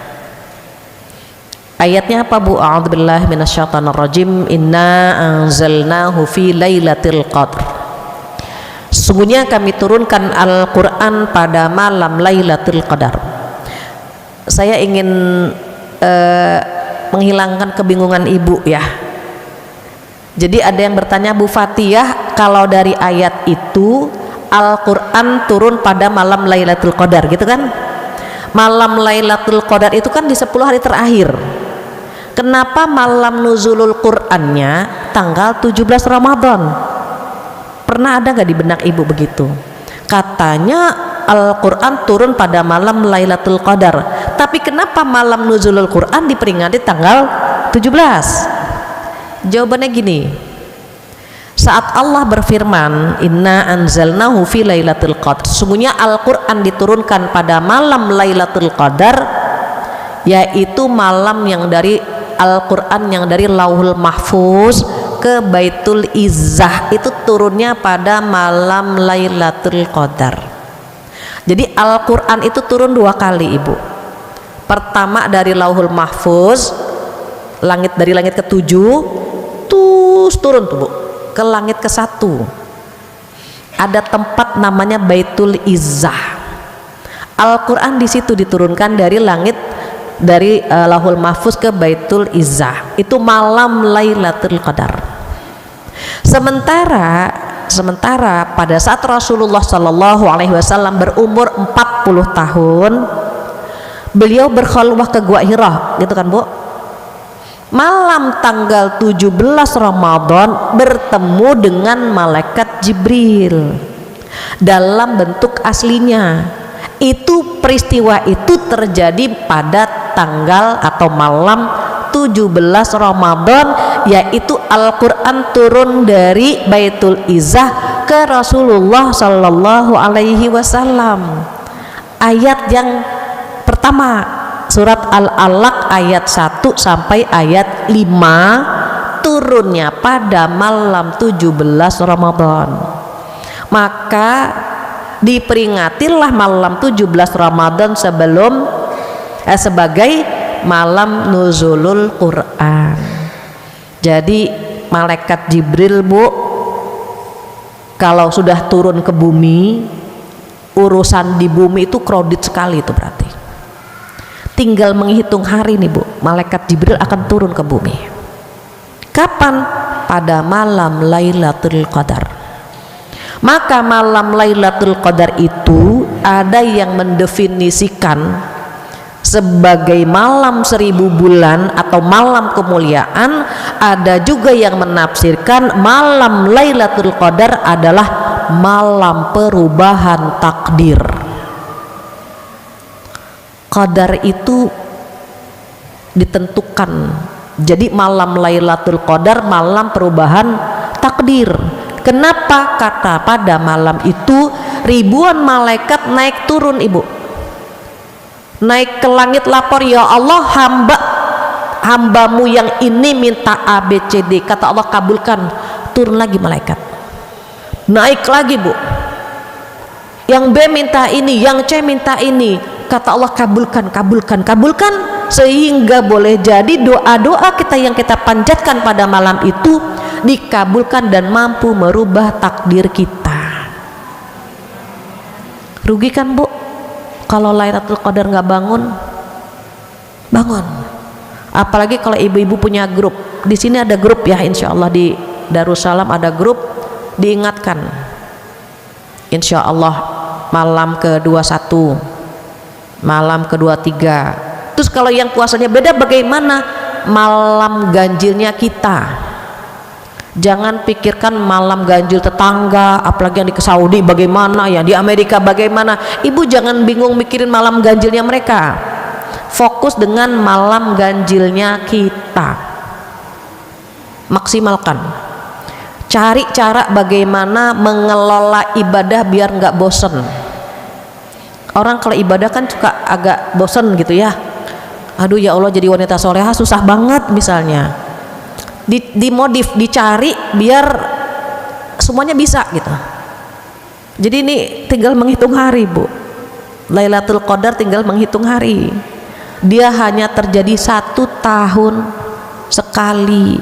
Ayatnya apa, Bu? A'udzubillahi minasyaitonirrajim. Inna anzalnahu fi lailatul qadr. Sesungguhnya kami turunkan Al-Qur'an pada malam Lailatul Qadar. Saya ingin menghilangkan kebingungan ibu ya. Jadi ada yang bertanya, Bu Fatihah, kalau dari ayat itu Al-Quran turun pada malam Lailatul Qadar gitu kan? Malam Lailatul Qadar itu kan di 10 hari terakhir. Kenapa malam nuzulul Qur'annya tanggal 17 Ramadan? Pernah ada gak di benak ibu begitu? Katanya Al-Quran turun pada malam Lailatul Qadar, tapi kenapa malam nuzulul Qur'an diperingati tanggal 17? Jawabannya gini, saat Allah berfirman inna anzalnahu fi lailatul qadar, sesungguhnya Al-Quran diturunkan pada malam Lailatul Qadar, yaitu malam yang dari Al-Quran yang dari Lauhul Mahfuz ke Baitul Izzah itu turunnya pada malam Lailatul Qadar. Jadi Al-Quran itu turun 2 kali, Ibu. Pertama dari Lauhul Mahfuz, dari langit ke-7 terus turun tuh, Bu, ke langit ke-1. Ada tempat namanya Baitul Izzah. Al-Quran di situ diturunkan dari langit, dari Lauhul Mahfuz ke Baitul Izzah. Itu malam Lailatul Qadar. Sementara pada saat Rasulullah Shallallahu Alaihi Wasallam berumur 40 tahun, beliau berkhulwah ke Gua Hira, gitu kan, Bu? Malam tanggal 17 Ramadan bertemu dengan malaikat Jibril dalam bentuk aslinya. Itu peristiwa itu terjadi pada tanggal atau malam 17 Ramadan, yaitu Al-Quran turun dari Baitul Izzah ke Rasulullah Sallallahu Alaihi Wasallam. Ayat yang pertama surat Al-Alaq ayat 1 sampai ayat 5 turunnya pada malam 17 Ramadan. Maka diperingatilah malam 17 Ramadan sebagai malam nuzulul Quran. Jadi malaikat Jibril, Bu, kalau sudah turun ke bumi, urusan di bumi itu kredit sekali itu berarti. Tinggal menghitung hari nih, Bu, malaikat Jibril akan turun ke bumi. Kapan? Pada malam Lailatul Qadar. Maka malam Lailatul Qadar itu ada yang mendefinisikan sebagai malam 1000 bulan atau malam kemuliaan, ada juga yang menafsirkan malam Lailatul Qadar adalah malam perubahan takdir. Qadar itu ditentukan Jadi malam Lailatul Qadar malam perubahan takdir. Kenapa? Kata pada malam itu ribuan malaikat naik turun ibu, naik ke langit lapor, ya Allah, hambamu yang ini minta A B C D, kata Allah kabulkan. Turun lagi malaikat, naik lagi bu, yang B minta ini, yang C minta ini, kata Allah kabulkan, kabulkan, kabulkan, sehingga boleh jadi doa-doa kita yang kita panjatkan pada malam itu dikabulkan dan mampu merubah takdir kita. Rugi kan bu kalau Lailatul Qadar nggak bangun? Bangun. Apalagi kalau ibu-ibu punya grup. Di sini ada grup ya, insya Allah di Darussalam ada grup, diingatkan. Insya Allah malam ke-21, malam ke-23. Terus kalau yang puasanya beda bagaimana? Malam ganjilnya kita. Jangan pikirkan malam ganjil tetangga, apalagi yang di Saudi bagaimana, ya di Amerika bagaimana. Ibu jangan bingung mikirin malam ganjilnya mereka. Fokus dengan malam ganjilnya kita. Maksimalkan. Cari cara bagaimana mengelola ibadah biar nggak bosen. Orang kalau ibadah kan suka agak bosen gitu ya. Aduh ya Allah, jadi wanita soleha susah banget misalnya. Dimodif, dicari biar semuanya bisa gitu. Jadi ini tinggal menghitung hari bu. Lailatul Qadar tinggal menghitung hari. Dia hanya terjadi 1 tahun sekali,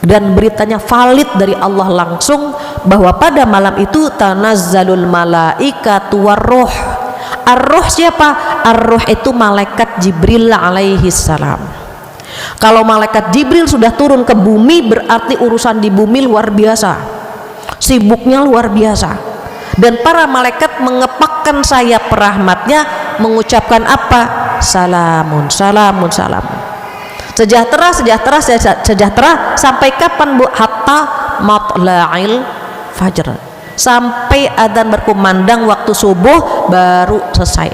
dan beritanya valid dari Allah langsung bahwa pada malam itu tanazzalul malaikatu warruh. Ar-ruh siapa? Ar-ruh itu malaikat Jibril alaihi salam. Kalau malaikat Jibril sudah turun ke bumi, berarti urusan di bumi luar biasa, sibuknya luar biasa. Dan para malaikat mengepakkan sayap rahmatnya, mengucapkan apa? Salamun, salamun, salamun. Sejahtera, sejahtera, sejahtera. Sampai kapan bu? Hatta matla'il fajr. Sampai adzan berkumandang waktu subuh baru selesai.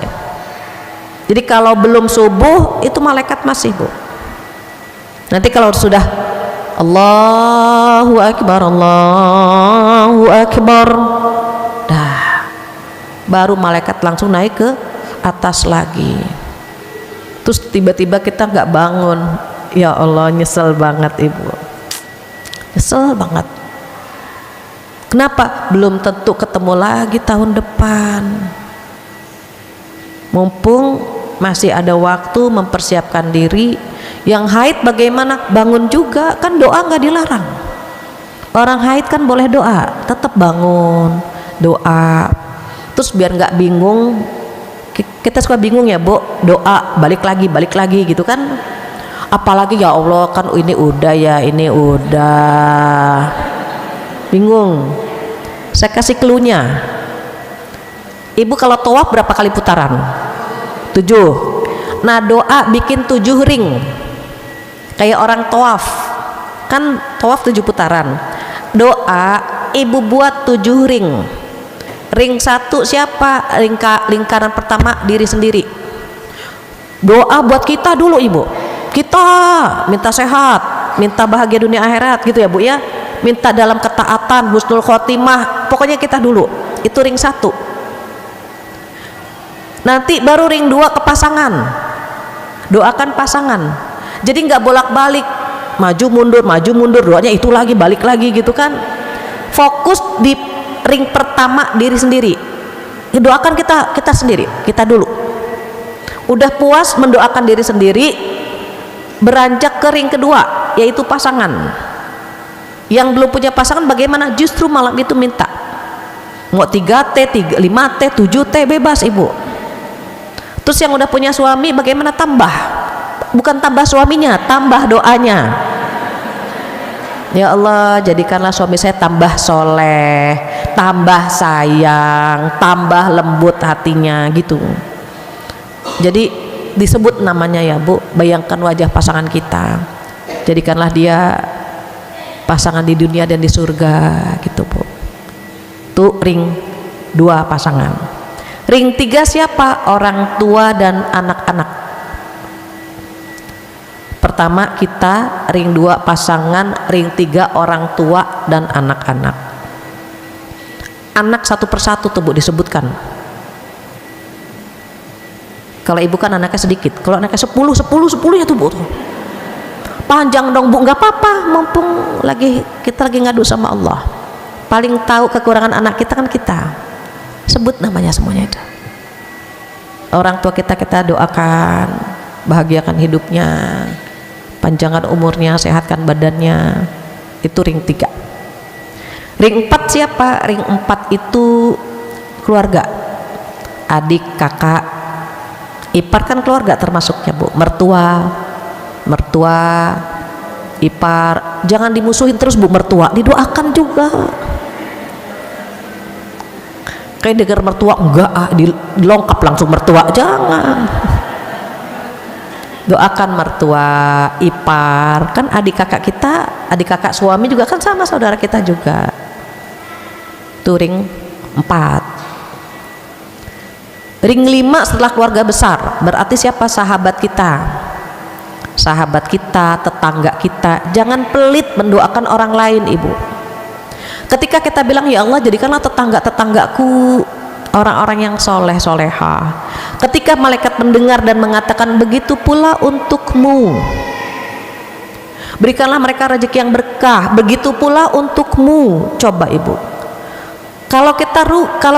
Jadi kalau belum subuh itu malaikat masih bu. Nanti kalau sudah Allahu Akbar, Allahu Akbar, dah baru malaikat langsung naik ke atas lagi. Terus tiba-tiba kita nggak bangun. Ya Allah, nyesel banget ibu, nyesel banget. Kenapa? Belum tentu ketemu lagi tahun depan. Mumpung masih ada waktu mempersiapkan diri. Yang haid bagaimana? Bangun juga, kan doa nggak dilarang. Orang haid kan boleh doa, tetap bangun doa. Terus biar nggak bingung, kita suka bingung ya bu, doa balik lagi gitu kan. Apalagi ya Allah, kan ini udah ya, ini udah, bingung. Saya kasih cluenya. Ibu kalau tawaf berapa kali putaran? 7. Nah doa bikin 7 ring. Kayak orang tawaf, kan tawaf 7 putaran. Doa ibu buat 7 ring. Ring 1 siapa? Lingkaran pertama diri sendiri. Doa buat kita dulu ibu. Kita minta sehat, minta bahagia dunia akhirat gitu ya bu ya. Minta dalam ketaatan, husnul khotimah. Pokoknya kita dulu. Itu ring 1. Nanti baru ring 2 ke pasangan. Doakan pasangan. Jadi nggak bolak-balik, maju mundur, doanya itu lagi, balik lagi gitu kan. Fokus di ring pertama diri sendiri. Doakan kita sendiri, kita dulu. Udah puas mendoakan diri sendiri, beranjak ke ring kedua, yaitu pasangan. Yang belum punya pasangan bagaimana? Justru malam itu minta. Mau 3T, 5T, 7T bebas ibu. Terus yang udah punya suami bagaimana? Tambah. Bukan tambah suaminya, tambah doanya. Ya Allah, jadikanlah suami saya tambah soleh, tambah sayang, tambah lembut hatinya gitu. Jadi disebut namanya ya bu. Bayangkan wajah pasangan kita, jadikanlah dia pasangan di dunia dan di surga gitu bu. Tuh ring 2 pasangan. Ring 3 siapa? Orang tua dan anak-anak. pertama kita, ring 2 pasangan, ring 3 orang tua dan anak-anak. Anak satu persatu tuh Bu disebutkan. Kalau ibu kan anaknya sedikit, kalau anaknya 10 ya tuh Bu, panjang dong Bu. Nggak apa-apa, mumpung kita lagi ngadu sama Allah. Paling tahu kekurangan anak kita kan kita. Sebut namanya semuanya itu. Orang tua kita doakan, bahagiakan hidupnya, panjangkan umurnya, sehatkan badannya. Itu ring 3. Ring 4 siapa? Ring 4 itu keluarga, adik, kakak, ipar kan keluarga termasuknya Bu. Mertua, ipar, jangan dimusuhin terus Bu. Mertua didoakan juga. Kayak dengar mertua enggak, dilongkap langsung mertua, jangan. Doakan mertua, ipar, kan adik kakak kita, adik kakak suami juga kan sama saudara kita juga. Itu ring 4. Ring 5 setelah keluarga besar, berarti siapa? Sahabat kita, tetangga kita. Jangan pelit mendoakan orang lain Ibu. Ketika kita bilang ya Allah jadikanlah tetanggaku orang-orang yang soleh soleha. Ketika malaikat mendengar dan mengatakan begitu pula untukmu, berikanlah mereka rezeki yang berkah, begitu pula untukmu. Coba Ibu, kalau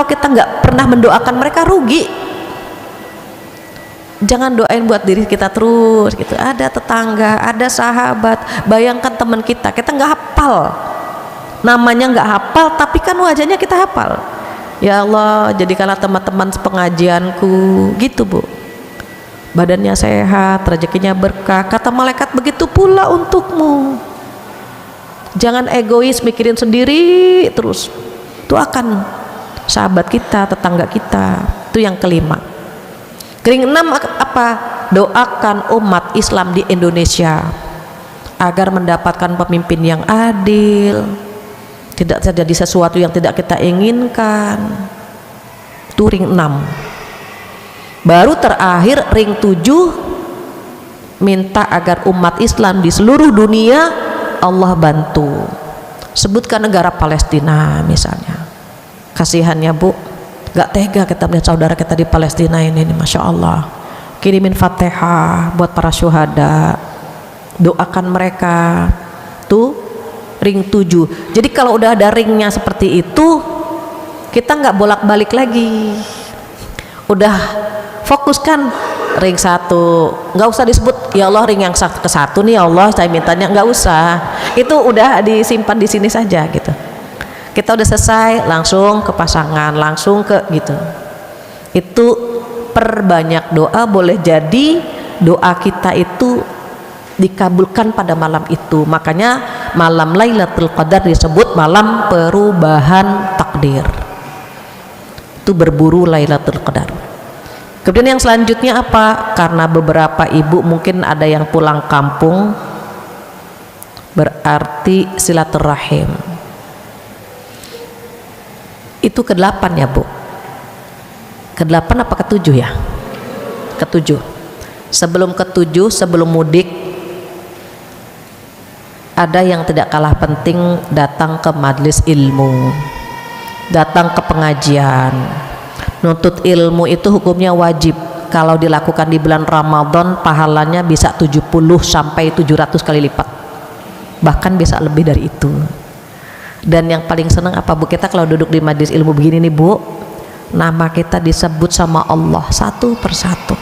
kita nggak pernah mendoakan mereka rugi. Jangan doain buat diri kita terus gitu. Ada tetangga, ada sahabat, bayangkan teman kita nggak hafal, namanya nggak hafal, tapi kan wajahnya kita hafal. Ya Allah jadikanlah teman-teman pengajianku gitu Bu, badannya sehat, rezekinya berkah. Kata malaikat begitu pula untukmu. Jangan egois mikirin sendiri terus. Doakan sahabat kita, tetangga kita. Itu yang kelima. Ring 6 apa? Doakan umat Islam di Indonesia agar mendapatkan pemimpin yang adil, tidak terjadi sesuatu yang tidak kita inginkan. Itu ring 6. Baru terakhir ring 7, minta agar umat Islam di seluruh dunia Allah bantu. Sebutkan negara Palestina misalnya. Kasihannya Bu, gak tega kita melihat saudara kita di Palestina ini Masya Allah. Kirimin Fatihah buat para syuhada, doakan mereka. Tuh ring 7. Jadi kalau udah ada ringnya seperti itu, kita nggak bolak-balik lagi. Udah fokuskan ring 1, nggak usah disebut ya Allah ring yang ke-1 nih ya Allah saya mintanya, nggak usah. Itu udah disimpan di sini saja gitu. Kita udah selesai, langsung ke pasangan, langsung ke gitu. Itu perbanyak doa, boleh jadi doa kita itu dikabulkan pada malam itu. Makanya malam Lailatul Qadar disebut malam perubahan takdir. Itu berburu Lailatul Qadar. Kemudian yang selanjutnya apa? Karena beberapa ibu mungkin ada yang pulang kampung, berarti silaturahim. Itu ke-8 ya Bu? Ke-8 apa ke-7 ya? Ke-7. Sebelum ke-7, sebelum mudik, ada yang tidak kalah penting, datang ke majelis ilmu, datang ke pengajian. Nuntut ilmu itu hukumnya wajib. Kalau dilakukan di bulan Ramadan, pahalanya bisa 70 sampai 700 kali lipat, bahkan bisa lebih dari itu. Dan yang paling senang apa Bu? Kita kalau duduk di majelis ilmu begini nih Bu, nama kita disebut sama Allah satu persatu,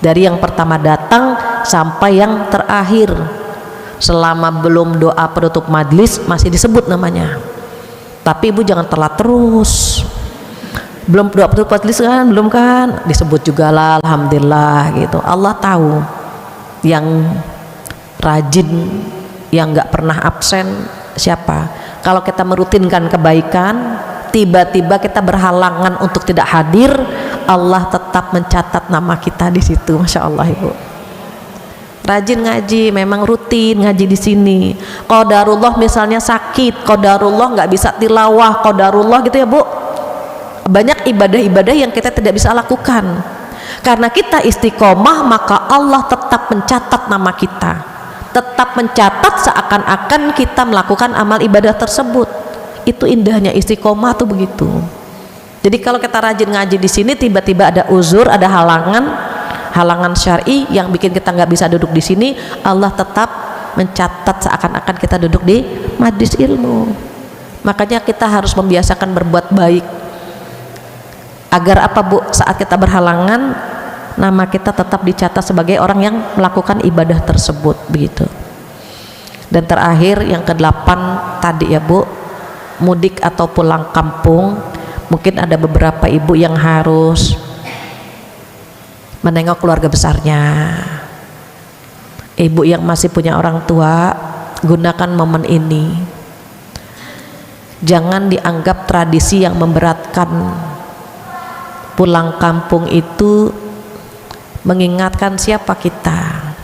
dari yang pertama datang sampai yang terakhir. Selama belum doa penutup majelis masih disebut namanya. Tapi Ibu jangan telat terus. Belum doa penutup majelis kan, belum kan, disebut juga lah, alhamdulillah gitu. Allah tahu yang rajin, yang nggak pernah absen siapa. Kalau kita merutinkan kebaikan, tiba-tiba kita berhalangan untuk tidak hadir, Allah tetap mencatat nama kita di situ. Masya Allah Ibu. Rajin ngaji, memang rutin ngaji di sini. Qadarullah misalnya sakit, qadarullah nggak bisa tilawah, qadarullah gitu ya Bu. Banyak ibadah-ibadah yang kita tidak bisa lakukan. Karena kita istiqomah, maka Allah tetap mencatat nama kita, tetap mencatat seakan-akan kita melakukan amal ibadah tersebut. Itu indahnya istiqomah tuh begitu. Jadi kalau kita rajin ngaji di sini, tiba-tiba ada uzur, ada halangan syar'i yang bikin kita nggak bisa duduk di sini, Allah tetap mencatat seakan-akan kita duduk di majlis ilmu. Makanya kita harus membiasakan berbuat baik, agar apa Bu, saat kita berhalangan, nama kita tetap dicatat sebagai orang yang melakukan ibadah tersebut, begitu. Dan terakhir yang ke-8 tadi ya Bu, mudik atau pulang kampung. Mungkin ada beberapa ibu yang harus menengok keluarga besarnya. Ibu yang masih punya orang tua, gunakan momen ini. Jangan dianggap tradisi yang memberatkan. Pulang kampung itu mengingatkan siapa kita.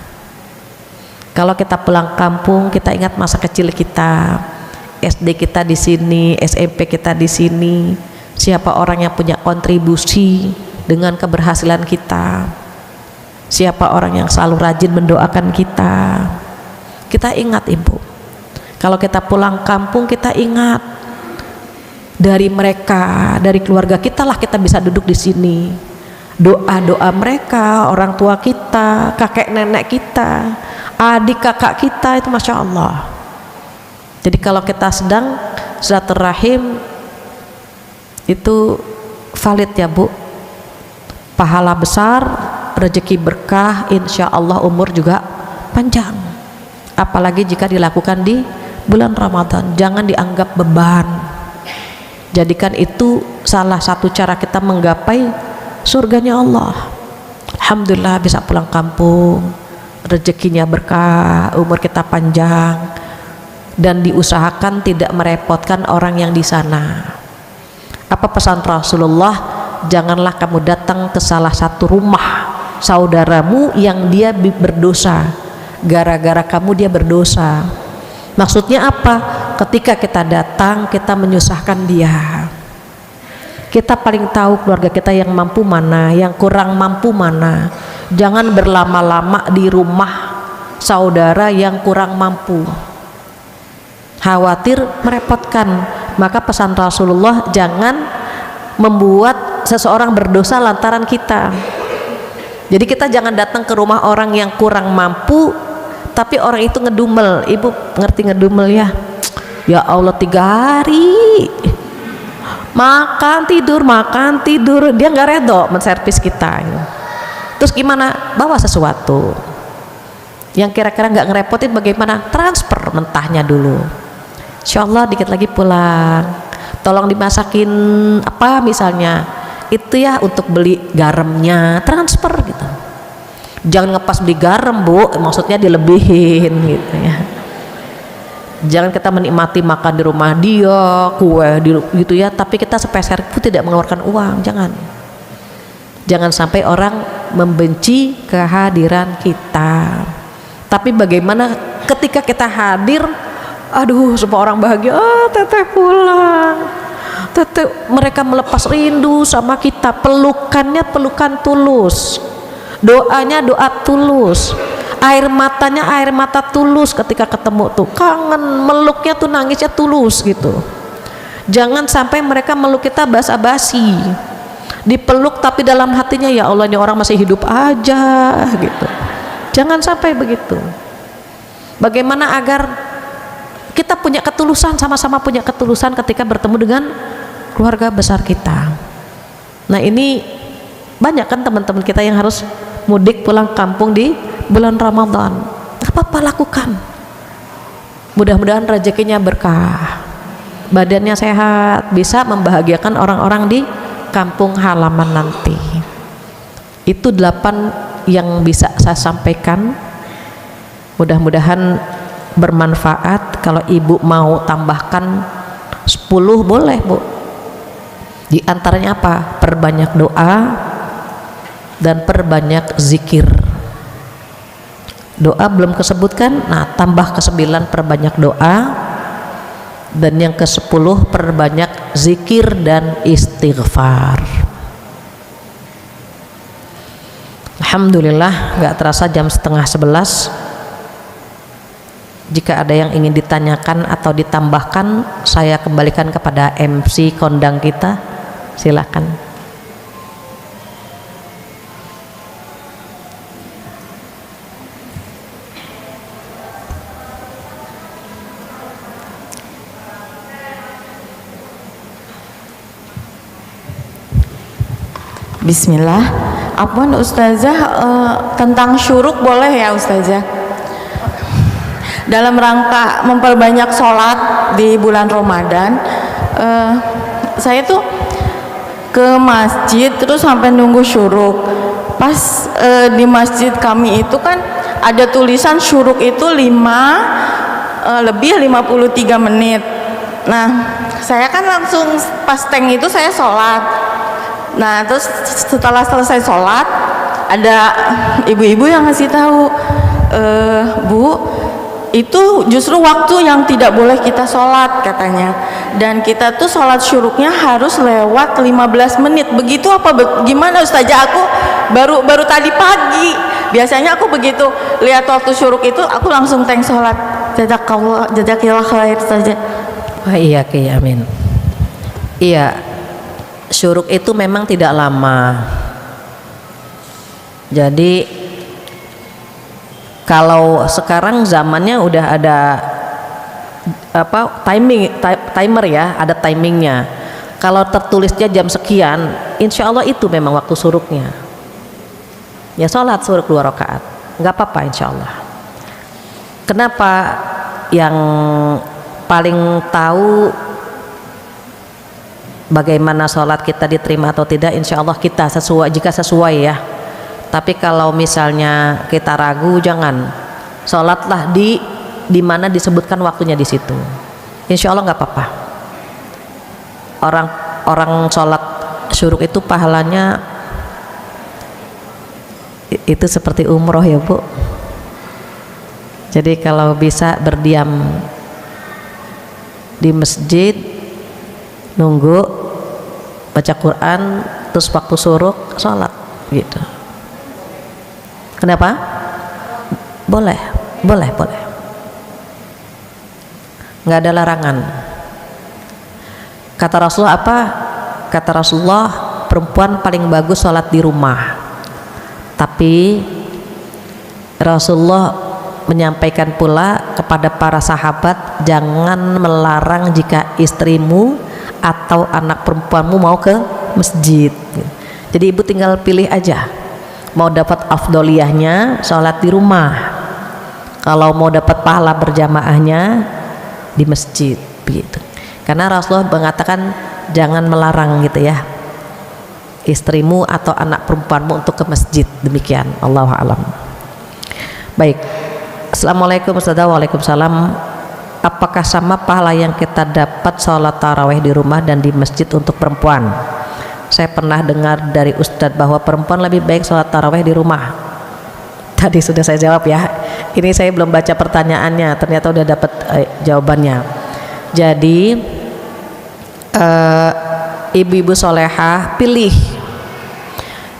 Kalau kita pulang kampung, kita ingat masa kecil kita, SD kita di sini, SMP kita di sini. Siapa orang yang punya kontribusi dengan keberhasilan kita, siapa orang yang selalu rajin mendoakan kita. Kita ingat Ibu, kalau kita pulang kampung, kita ingat dari mereka, dari keluarga kita lah kita bisa duduk di sini. Doa-doa mereka, orang tua kita, kakek nenek kita, adik kakak kita, itu Masya Allah. Jadi kalau kita sedang silaturahim, itu valid ya Bu, pahala besar, rezeki berkah, insya Allah umur juga panjang. Apalagi jika dilakukan di bulan Ramadan, jangan dianggap beban. Jadikan itu salah satu cara kita menggapai surganya Allah. Alhamdulillah bisa pulang kampung, rezekinya berkah, umur kita panjang, dan diusahakan tidak merepotkan orang yang di sana. Apa pesan Rasulullah? Janganlah kamu datang ke salah satu rumah saudaramu yang dia berdosa, gara-gara kamu dia berdosa. Maksudnya apa? Ketika kita datang, kita menyusahkan dia. Kita paling tahu keluarga kita yang mampu mana, yang kurang mampu mana. Jangan berlama-lama di rumah saudara yang kurang mampu, khawatir merepotkan. Maka pesan Rasulullah, jangan membuat seseorang berdosa lantaran kita. Jadi kita jangan datang ke rumah orang yang kurang mampu, tapi orang itu ngedumel. Ibu ngerti ngedumel ya? Ya Allah, 3 hari makan tidur, dia nggak redo menservis kita. Terus gimana? Bawa sesuatu yang kira-kira nggak ngerepotin, bagaimana? Transfer mentahnya dulu. Insya Allah dikit lagi pulang, tolong dimasakin apa misalnya, itu ya untuk beli garamnya, transfer gitu. Jangan ngepas beli garam Bu, maksudnya dilebihin gitu ya. Jangan kita menikmati makan di rumah dia, kue gitu ya, tapi kita sepeser pun tidak mengeluarkan uang. Jangan sampai orang membenci kehadiran kita. Tapi bagaimana ketika kita hadir, aduh supaya orang bahagia, teteh pulang, teteh, mereka melepas rindu sama kita. Pelukannya pelukan tulus, doanya doa tulus, air matanya air mata tulus ketika ketemu tuh, kangen, meluknya tuh nangisnya tulus gitu. Jangan sampai mereka meluk kita basa-basi, dipeluk tapi dalam hatinya ya Allah, ini orang masih hidup aja gitu. Jangan sampai begitu. Bagaimana agar kita punya ketulusan, sama-sama punya ketulusan ketika bertemu dengan keluarga besar kita. Nah ini banyak kan teman-teman kita yang harus mudik pulang kampung di bulan Ramadan. Apa-apa lakukan, mudah-mudahan rezekinya berkah, badannya sehat, bisa membahagiakan orang-orang di kampung halaman nanti. Itu 8 yang bisa saya sampaikan, mudah-mudahan bermanfaat. Kalau ibu mau tambahkan 10 boleh Bu. Di antaranya apa? Perbanyak doa dan perbanyak zikir. Doa belum kesebutkan, nah tambah ke-9 perbanyak doa, dan yang ke-10 perbanyak zikir dan istighfar. Alhamdulillah, nggak terasa jam 10:30. Jika ada yang ingin ditanyakan atau ditambahkan, saya kembalikan kepada MC kondang kita. Silakan. Bismillah. Apun Ustazah, tentang syuruk boleh ya Ustazah? Dalam rangka memperbanyak sholat di bulan Ramadan, saya tuh ke masjid terus sampai nunggu syuruk. Pas di masjid kami itu kan ada tulisan syuruk itu 53 menit. Nah, saya kan langsung pas teng itu saya sholat. Nah, terus setelah selesai sholat, ada ibu-ibu yang ngasih tahu, Bu, itu justru waktu yang tidak boleh kita sholat katanya. Dan kita tuh sholat syuruknya harus lewat 15 menit. Begitu apa? Gimana Ustazah? Aku baru tadi pagi. Biasanya aku begitu lihat waktu syuruk itu, aku langsung teng sholat. Jazakillah khair Ustazah. Wah, iya, amin. Iya. Syuruk itu memang tidak lama. Jadi kalau sekarang zamannya udah ada timer ya, ada timingnya. Kalau tertulisnya jam sekian, insya Allah itu memang waktu syuruknya. Ya sholat syuruk 2 rakaat, nggak apa-apa insya Allah. Kenapa yang paling tahu bagaimana sholat kita diterima atau tidak, insya Allah kita jika sesuai ya. Tapi kalau misalnya kita ragu, jangan sholatlah di mana disebutkan waktunya di situ. Insya Allah nggak apa-apa. Orang sholat syuruk itu pahalanya itu seperti umroh ya Bu. Jadi kalau bisa berdiam di masjid, nunggu baca Quran, terus waktu syuruk sholat gitu. Kenapa? Boleh. Nggak ada larangan. Kata Rasulullah apa? Kata Rasulullah, perempuan paling bagus sholat di rumah. Tapi Rasulullah menyampaikan pula kepada para sahabat, jangan melarang jika istrimu atau anak perempuanmu mau ke masjid. Jadi ibu tinggal pilih aja, mau dapat afdoliyahnya sholat di rumah, kalau mau dapat pahala berjamaahnya di masjid begitu. Karena Rasulullah mengatakan jangan melarang gitu ya, istrimu atau anak perempuanmu untuk ke masjid, demikian. Allahu a'lam. Baik, Assalamualaikum Ustazah. Waalaikumsalam. Apakah sama pahala yang kita dapat sholat tarawih di rumah dan di masjid untuk perempuan? Saya pernah dengar dari Ustadz bahwa perempuan lebih baik sholat tarawih di rumah. Tadi sudah saya jawab ya. Ini saya belum baca pertanyaannya, ternyata udah dapat jawabannya. Jadi ibu-ibu solehah pilih,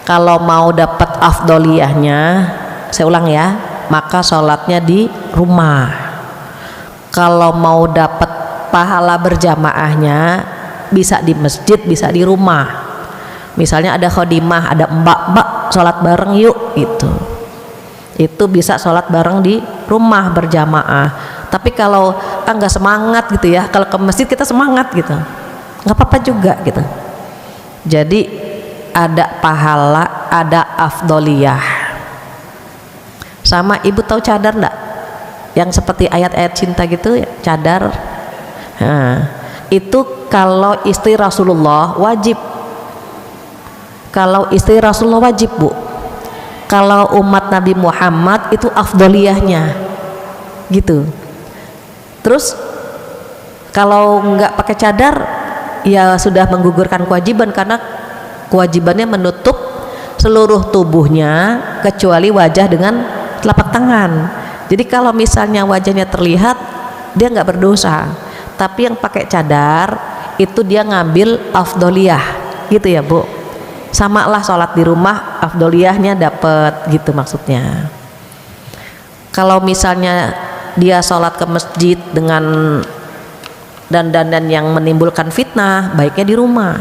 kalau mau dapat afdoliyahnya, saya ulang ya, maka sholatnya di rumah. Kalau mau dapat pahala berjamaahnya, bisa di masjid, bisa di rumah. Misalnya ada khodimah, ada mbak-mbak sholat bareng yuk gitu, itu bisa sholat bareng di rumah berjamaah. Tapi kalau nggak semangat gitu ya, kalau ke masjid kita semangat gitu, nggak apa-apa juga gitu. Jadi ada pahala, ada afdoliyah. Sama ibu tahu cadar enggak? Yang seperti ayat-ayat cinta gitu, cadar. Nah, itu kalau istri Rasulullah wajib. Kalau istri Rasulullah wajib Bu. Kalau umat Nabi Muhammad itu afdoliyahnya gitu. Terus kalau nggak pakai cadar ya sudah menggugurkan kewajiban, karena kewajibannya menutup seluruh tubuhnya kecuali wajah dengan telapak tangan. Jadi kalau misalnya wajahnya terlihat, dia nggak berdosa. Tapi yang pakai cadar itu dia ngambil afdoliyah gitu ya Bu. sama lah sholat di rumah afdoliyahnya dapet gitu maksudnya. Kalau misalnya dia sholat ke masjid dengan dandan yang menimbulkan fitnah, baiknya di rumah.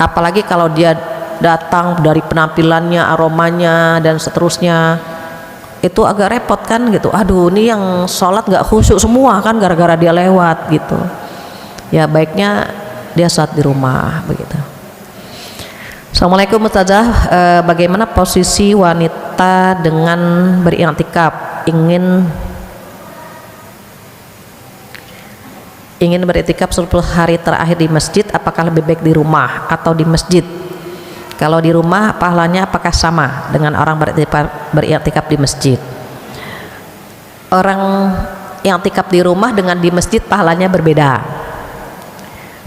Apalagi kalau dia datang dari penampilannya, aromanya dan seterusnya, itu agak repot kan gitu. Aduh, ini yang sholat nggak khusyuk semua kan gara-gara dia lewat gitu. Ya baiknya dia sholat di rumah begitu. Assalamualaikum Ustazah, bagaimana posisi wanita dengan beriktikaf, ingin beriktikaf 10 hari terakhir di masjid, apakah lebih baik di rumah atau di masjid? Kalau di rumah pahalanya apakah sama dengan orang beriktikaf di masjid? Orang yang iktikaf di rumah dengan di masjid pahalanya berbeda.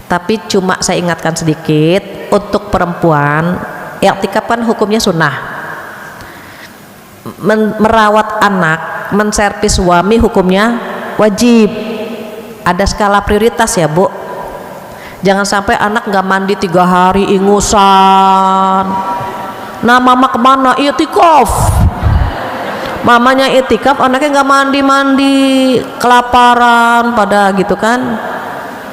Tapi cuma saya ingatkan sedikit, untuk perempuan iktikaf kan hukumnya sunnah. Merawat anak, menservis suami hukumnya wajib. Ada skala prioritas ya Bu. Jangan sampai anak nggak mandi 3 hari ingusan. Nah mama kemana? Iktikaf. Mamanya iktikaf, anaknya nggak mandi, kelaparan pada gitu kan.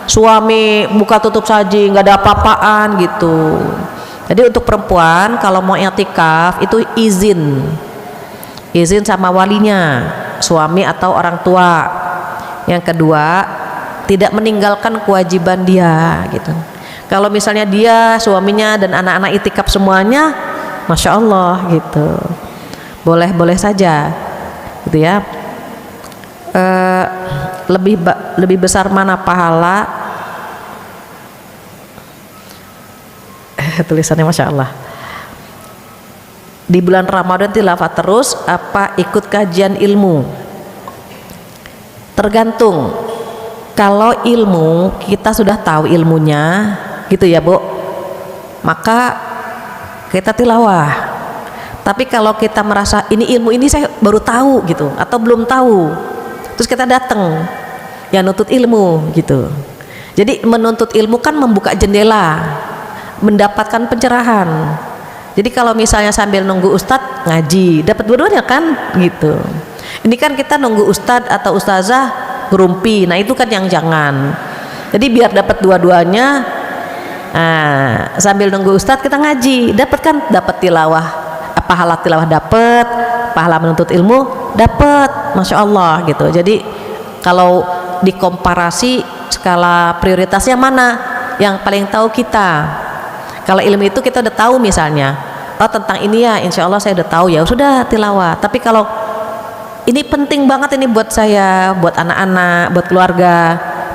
Suami buka tutup saji, nggak ada apa-apaan gitu. Jadi untuk perempuan kalau mau iktikaf itu izin sama walinya, suami atau orang tua. Yang kedua, tidak meninggalkan kewajiban dia gitu. Kalau misalnya dia, suaminya dan anak-anak iktikaf semuanya, masya Allah gitu, boleh saja gitu ya. Lebih besar mana pahala? Tulisannya masya Allah. Di bulan Ramadan tilawah terus apa ikut kajian ilmu? Tergantung. Kalau ilmu kita sudah tahu ilmunya gitu ya Bu, maka kita tilawah. Tapi kalau kita merasa ini ilmu ini saya baru tahu gitu atau belum tahu, terus kita datang ya nuntut ilmu gitu. Jadi menuntut ilmu kan membuka jendela, mendapatkan pencerahan. Jadi kalau misalnya sambil nunggu ustadz ngaji, dapat dua-duanya kan gitu. Ini kan kita nunggu ustadz atau ustazah gerumpi, nah itu kan yang jangan. Jadi biar dapat dua-duanya, sambil nunggu ustadz kita ngaji, dapat tilawah, pahala tilawah dapat, pahala menuntut ilmu dapat, masya Allah gitu. Jadi kalau dikomparasi skala prioritasnya mana yang paling tahu kita? Kalau ilmu itu kita udah tahu misalnya, oh tentang ini ya, insya Allah saya udah tahu ya, sudah tilawah. Tapi kalau ini penting banget ini buat saya, buat anak-anak, buat keluarga,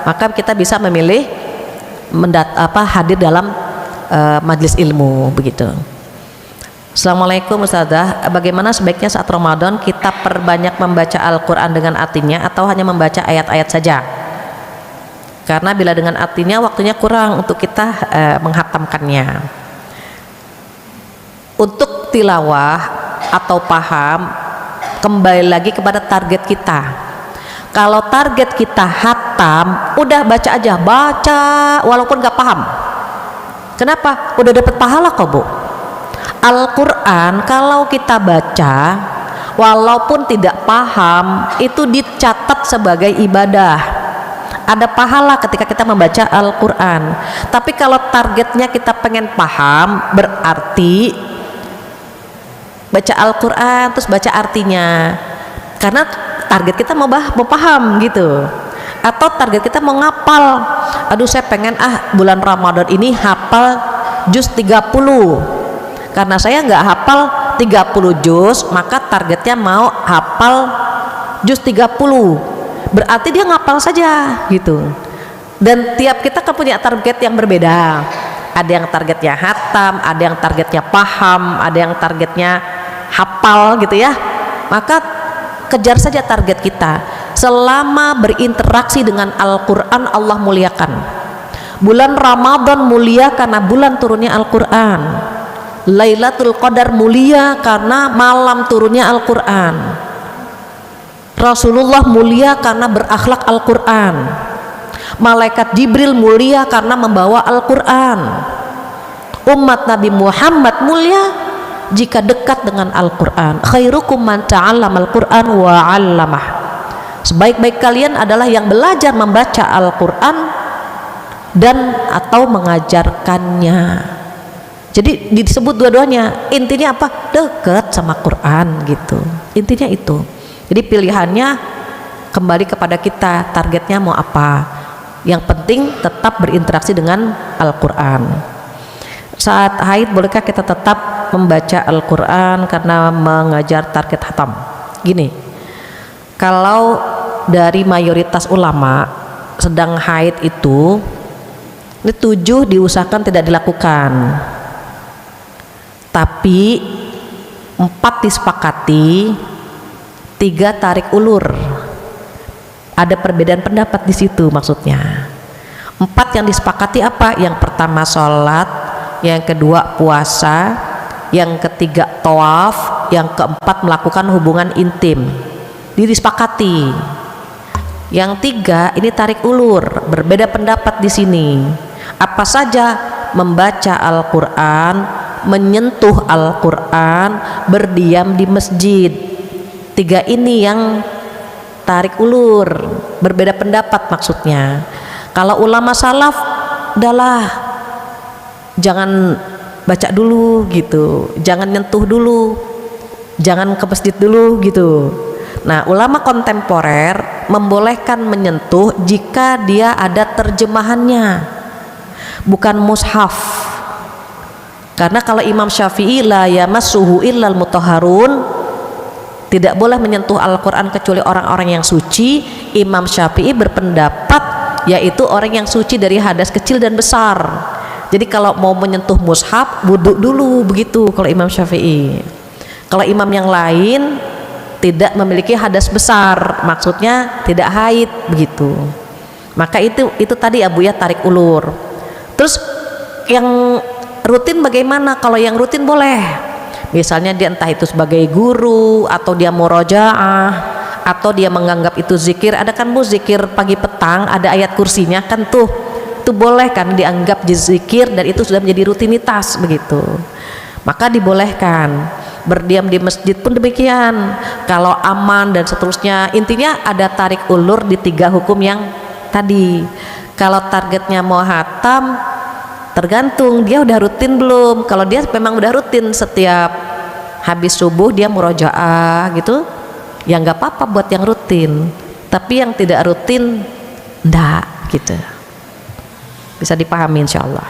maka kita bisa memilih hadir dalam majelis ilmu begitu. Assalamualaikum Ustazah, bagaimana sebaiknya saat Ramadan kita perbanyak membaca Al-Quran dengan artinya atau hanya membaca ayat-ayat saja? Karena bila dengan artinya waktunya kurang untuk kita menghatamkannya. Untuk tilawah atau paham, kembali lagi kepada target kita. Kalau target kita hatam, udah baca aja, baca walaupun gak paham. Kenapa? Udah dapat pahala kok Bu. Al-Quran kalau kita baca walaupun tidak paham itu dicatat sebagai ibadah, ada pahala ketika kita membaca Al-Quran. Tapi kalau targetnya kita pengen paham, berarti baca Al-Quran terus baca artinya, karena target kita mau paham gitu. Atau target kita mau ngapal, aduh saya pengen bulan Ramadan ini hafal juz 30. Karena saya nggak hafal 30 juz, maka targetnya mau hafal juz 30. Berarti dia ngapal saja gitu. Dan tiap kita kan punya target yang berbeda. Ada yang targetnya hatam, ada yang targetnya paham, ada yang targetnya hafal gitu ya. Maka kejar saja target kita. Selama berinteraksi dengan Al-Quran, Allah muliakan. Bulan Ramadan mulia karena bulan turunnya Al-Quran. Lailatul Qadar mulia karena malam turunnya Al-Quran. Rasulullah mulia karena berakhlak Al-Quran. Malaikat Jibril mulia karena membawa Al-Quran. Umat Nabi Muhammad mulia jika dekat dengan Al-Quran. Khairukum man ta'allama Al-Quran wa 'allamah. Sebaik-baik kalian adalah yang belajar membaca Al-Quran dan atau mengajarkannya. Jadi disebut dua-duanya. Intinya apa? Dekat sama Quran gitu. Intinya itu. Jadi pilihannya kembali kepada kita, targetnya mau apa. Yang penting tetap berinteraksi dengan Al-Quran. Saat haid bolehkah kita tetap membaca Al-Quran karena mengajar target hatam? Gini, kalau dari mayoritas ulama sedang haid itu, ini 7 diusahakan tidak dilakukan, tapi 4 disepakati, 3 tarik ulur. Ada perbedaan pendapat di situ maksudnya. 4 yang disepakati apa? Yang pertama sholat, yang kedua puasa, yang ketiga tawaf, yang keempat melakukan hubungan intim. Disepakati. Yang 3 ini tarik ulur, berbeda pendapat di sini. Apa saja? Membaca Al-Quran, menyentuh Al-Quran, berdiam di masjid. 3 ini yang tarik ulur, berbeda pendapat maksudnya. Kalau ulama salaf adalah jangan baca dulu gitu, jangan nyentuh dulu, jangan ke masjid dulu gitu. Nah, ulama kontemporer membolehkan menyentuh jika dia ada terjemahannya, bukan mushaf. Karena kalau Imam Syafi'i la yamassuhu illal mutahharun, tidak boleh menyentuh Al-Quran kecuali orang-orang yang suci. Imam Syafi'i berpendapat yaitu orang yang suci dari hadas kecil dan besar. Jadi kalau mau menyentuh mushaf, wudhu dulu begitu kalau Imam Syafi'i. Kalau imam yang lain tidak memiliki hadas besar, maksudnya tidak haid begitu. Maka itu tadi Abu ya, tarik ulur. Terus yang rutin bagaimana? Kalau yang rutin boleh, misalnya dia entah itu sebagai guru atau dia murojaah atau dia menganggap itu zikir. Ada kan bu zikir pagi petang, ada ayat kursinya kan tuh, itu boleh kan dianggap zikir dan itu sudah menjadi rutinitas begitu. Maka dibolehkan. Berdiam di masjid pun demikian, kalau aman dan seterusnya. Intinya ada tarik ulur di 3 hukum yang tadi. Kalau targetnya mau hatam, tergantung dia udah rutin belum. Kalau dia memang udah rutin setiap habis subuh dia murojaah gitu, ya nggak apa-apa buat yang rutin. Tapi yang tidak rutin enggak gitu. Bisa dipahami insyaallah.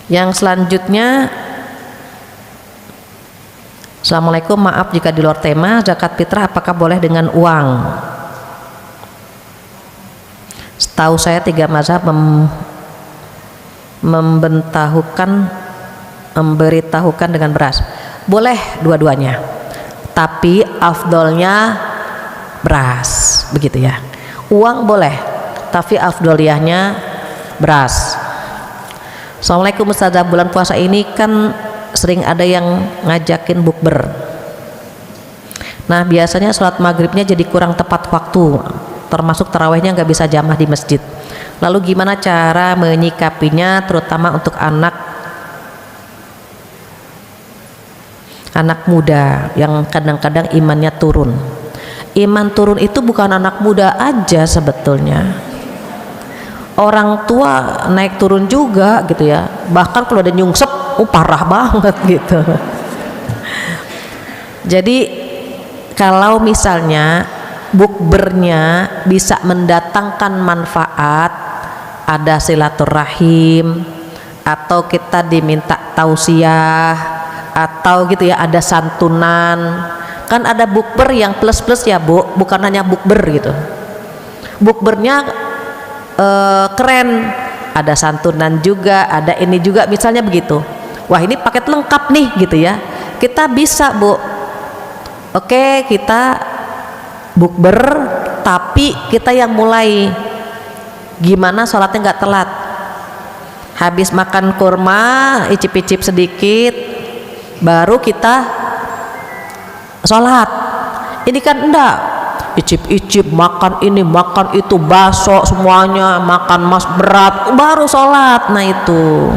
Yang selanjutnya, Assalamualaikum, maaf jika di luar tema, zakat fitrah apakah boleh dengan uang? Setahu saya 3 mazhab memberitahukan dengan beras. Boleh dua-duanya, tapi afdolnya beras begitu ya. Uang boleh, tapi afdoliyahnya beras. Assalamualaikum Ustazah, bulan puasa ini kan sering ada yang ngajakin bukber. Nah biasanya sholat maghribnya jadi kurang tepat waktu, termasuk tarawihnya nggak bisa jamaah di masjid. Lalu gimana cara menyikapinya, terutama untuk anak muda yang kadang-kadang imannya turun. Iman turun itu bukan anak muda aja sebetulnya, orang tua naik turun juga gitu ya. Bahkan kalau ada nyungsep, parah banget gitu. Jadi kalau misalnya bukbernya bisa mendatangkan manfaat, ada silaturahim atau kita diminta tausiah atau gitu ya, ada santunan. Kan ada bukber yang plus-plus ya bu, bukan hanya bukber gitu. Bukbernya keren, ada santunan juga, ada ini juga misalnya begitu. Wah ini paket lengkap nih gitu ya, kita bisa bu. Oke, kita bukber tapi kita yang mulai gimana sholatnya nggak telat. Habis makan kurma, icip-icip sedikit, baru kita sholat. Ini kan enggak, icip-icip, makan ini makan itu, bakso semuanya, makan mas berat, baru sholat. Nah itu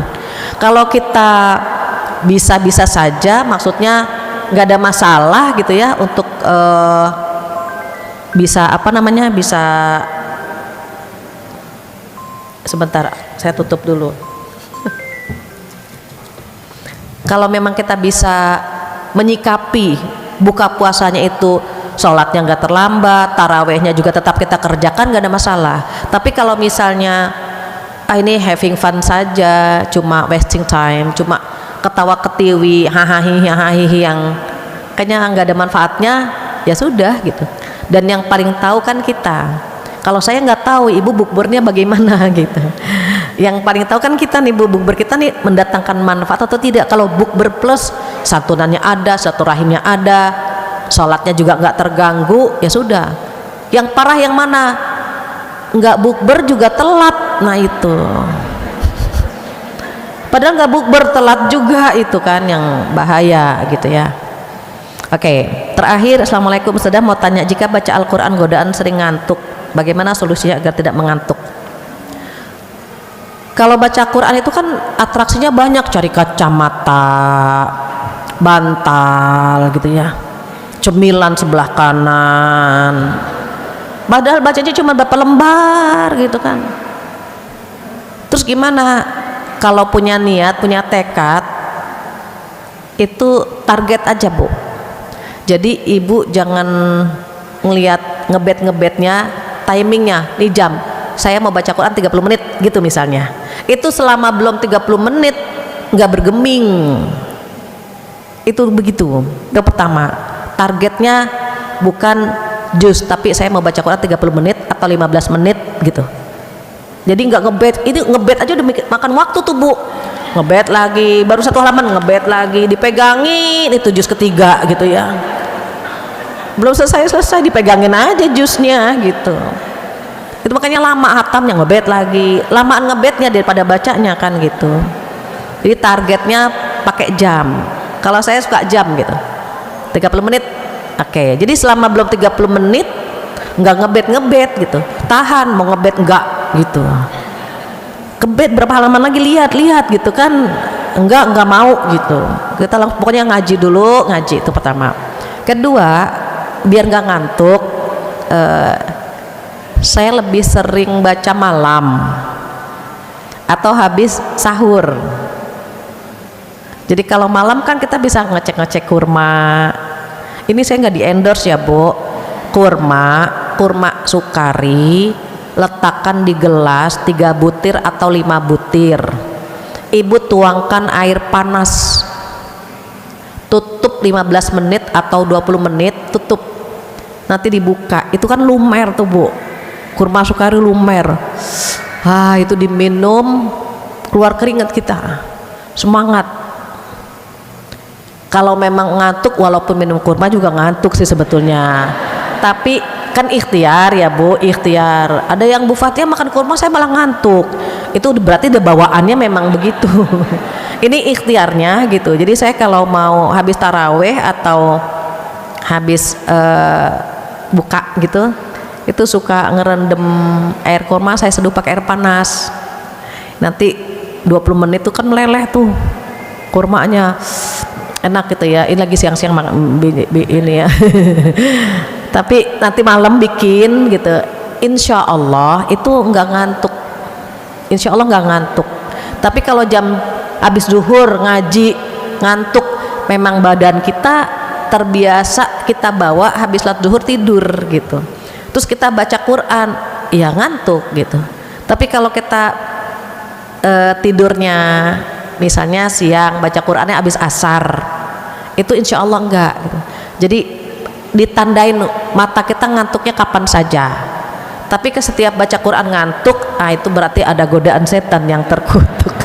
Kalau kita bisa-bisa saja, maksudnya nggak ada masalah gitu ya untuk bisa apa namanya, bisa sebentar saya tutup dulu. Kalau memang kita bisa menyikapi buka puasanya itu sholatnya nggak terlambat, tarawehnya juga tetap kita kerjakan, nggak ada masalah. Tapi kalau misalnya ini having fun saja, cuma wasting time, cuma ketawa ketiwi, hahaha yang kayaknya nggak ada manfaatnya, ya sudah gitu. Dan yang paling tahu kan kita. Kalau saya nggak tahu ibu bukbernya bagaimana gitu. Yang paling tahu kan kita nih, bukber kita nih mendatangkan manfaat atau tidak. Kalau bukber plus santunannya ada, silaturahimnya ada, sholatnya juga nggak terganggu, ya sudah. Yang parah yang mana? Nggak bukber juga telat, nah itu. Padahal nggak bukber telat juga, itu kan yang bahaya gitu ya. Oke, terakhir, assalamualaikum, Ustazah mau tanya, jika baca Al-Quran godaan sering ngantuk, bagaimana solusinya agar tidak mengantuk? Kalau baca Quran itu kan atraksinya banyak, cari kacamata, bantal gitu ya, cemilan sebelah kanan, padahal bacanya cuma berapa lembar gitu kan. Terus gimana? Kalau punya niat, punya tekad, itu target aja Bu. Jadi ibu jangan ngelihat ngebet-ngebetnya, timingnya, nih jam saya mau baca Quran 30 menit gitu misalnya. Itu selama belum 30 menit nggak bergeming. Itu begitu. Yang pertama, targetnya bukan juz, tapi saya mau baca Quran 30 menit atau 15 menit gitu. Jadi nggak ngebet, ini ngebet aja udah makan waktu tuh Bu. Ngebet lagi, baru satu halaman ngebet lagi, dipegangin itu juz ketiga gitu ya. Belum selesai dipegangin aja juznya gitu. Itu makanya lama hatamnya, ngebet lagi, lamaan ngebetnya daripada bacanya kan gitu. Jadi targetnya pakai jam. Kalau saya suka jam gitu, 30 menit. Oke, jadi selama belum 30 menit nggak ngebet gitu, tahan, mau ngebet enggak gitu. Kebet berapa halaman lagi, lihat gitu kan, enggak mau gitu. Kita langsung pokoknya ngaji dulu, ngaji itu pertama. Kedua, biar nggak ngantuk, saya lebih sering baca malam atau habis sahur. Jadi kalau malam kan kita bisa ngecek kurma. Ini saya nggak di endorse ya Bu. Kurma sukari, letakkan di gelas 3 butir atau 5 butir. Ibu tuangkan air panas, tutup 15 menit atau 20 menit, tutup. Nanti dibuka, itu kan lumer tuh Bu. Kurma sukari lumer. Itu diminum, keluar keringat kita, semangat. Kalau memang ngantuk, walaupun minum kurma juga ngantuk sih sebetulnya, tapi kan ikhtiar ya Bu, ikhtiar. Ada yang Bu Fatia makan kurma saya malah ngantuk, itu berarti bawaannya memang begitu. Ini ikhtiarnya gitu. Jadi saya kalau mau habis taraweh atau habis buka gitu, itu suka ngerendam air kurma, saya seduh pakai air panas. Nanti 20 menit tuh kan meleleh tuh kurmanya, enak gitu ya. Ini lagi siang-siang ini ya. Tapi nanti malam bikin gitu, insya Allah itu nggak ngantuk, insya Allah nggak ngantuk. Tapi kalau jam habis zuhur ngaji ngantuk, memang badan kita terbiasa kita bawa habis sholat zuhur tidur gitu. Terus kita baca Quran, ya ngantuk gitu. Tapi kalau kita tidurnya misalnya siang, baca Qurannya habis asar, itu insya Allah enggak gitu. Jadi ditandain mata kita ngantuknya kapan saja. Tapi ke setiap baca Quran ngantuk, itu berarti ada godaan setan yang terkutuk.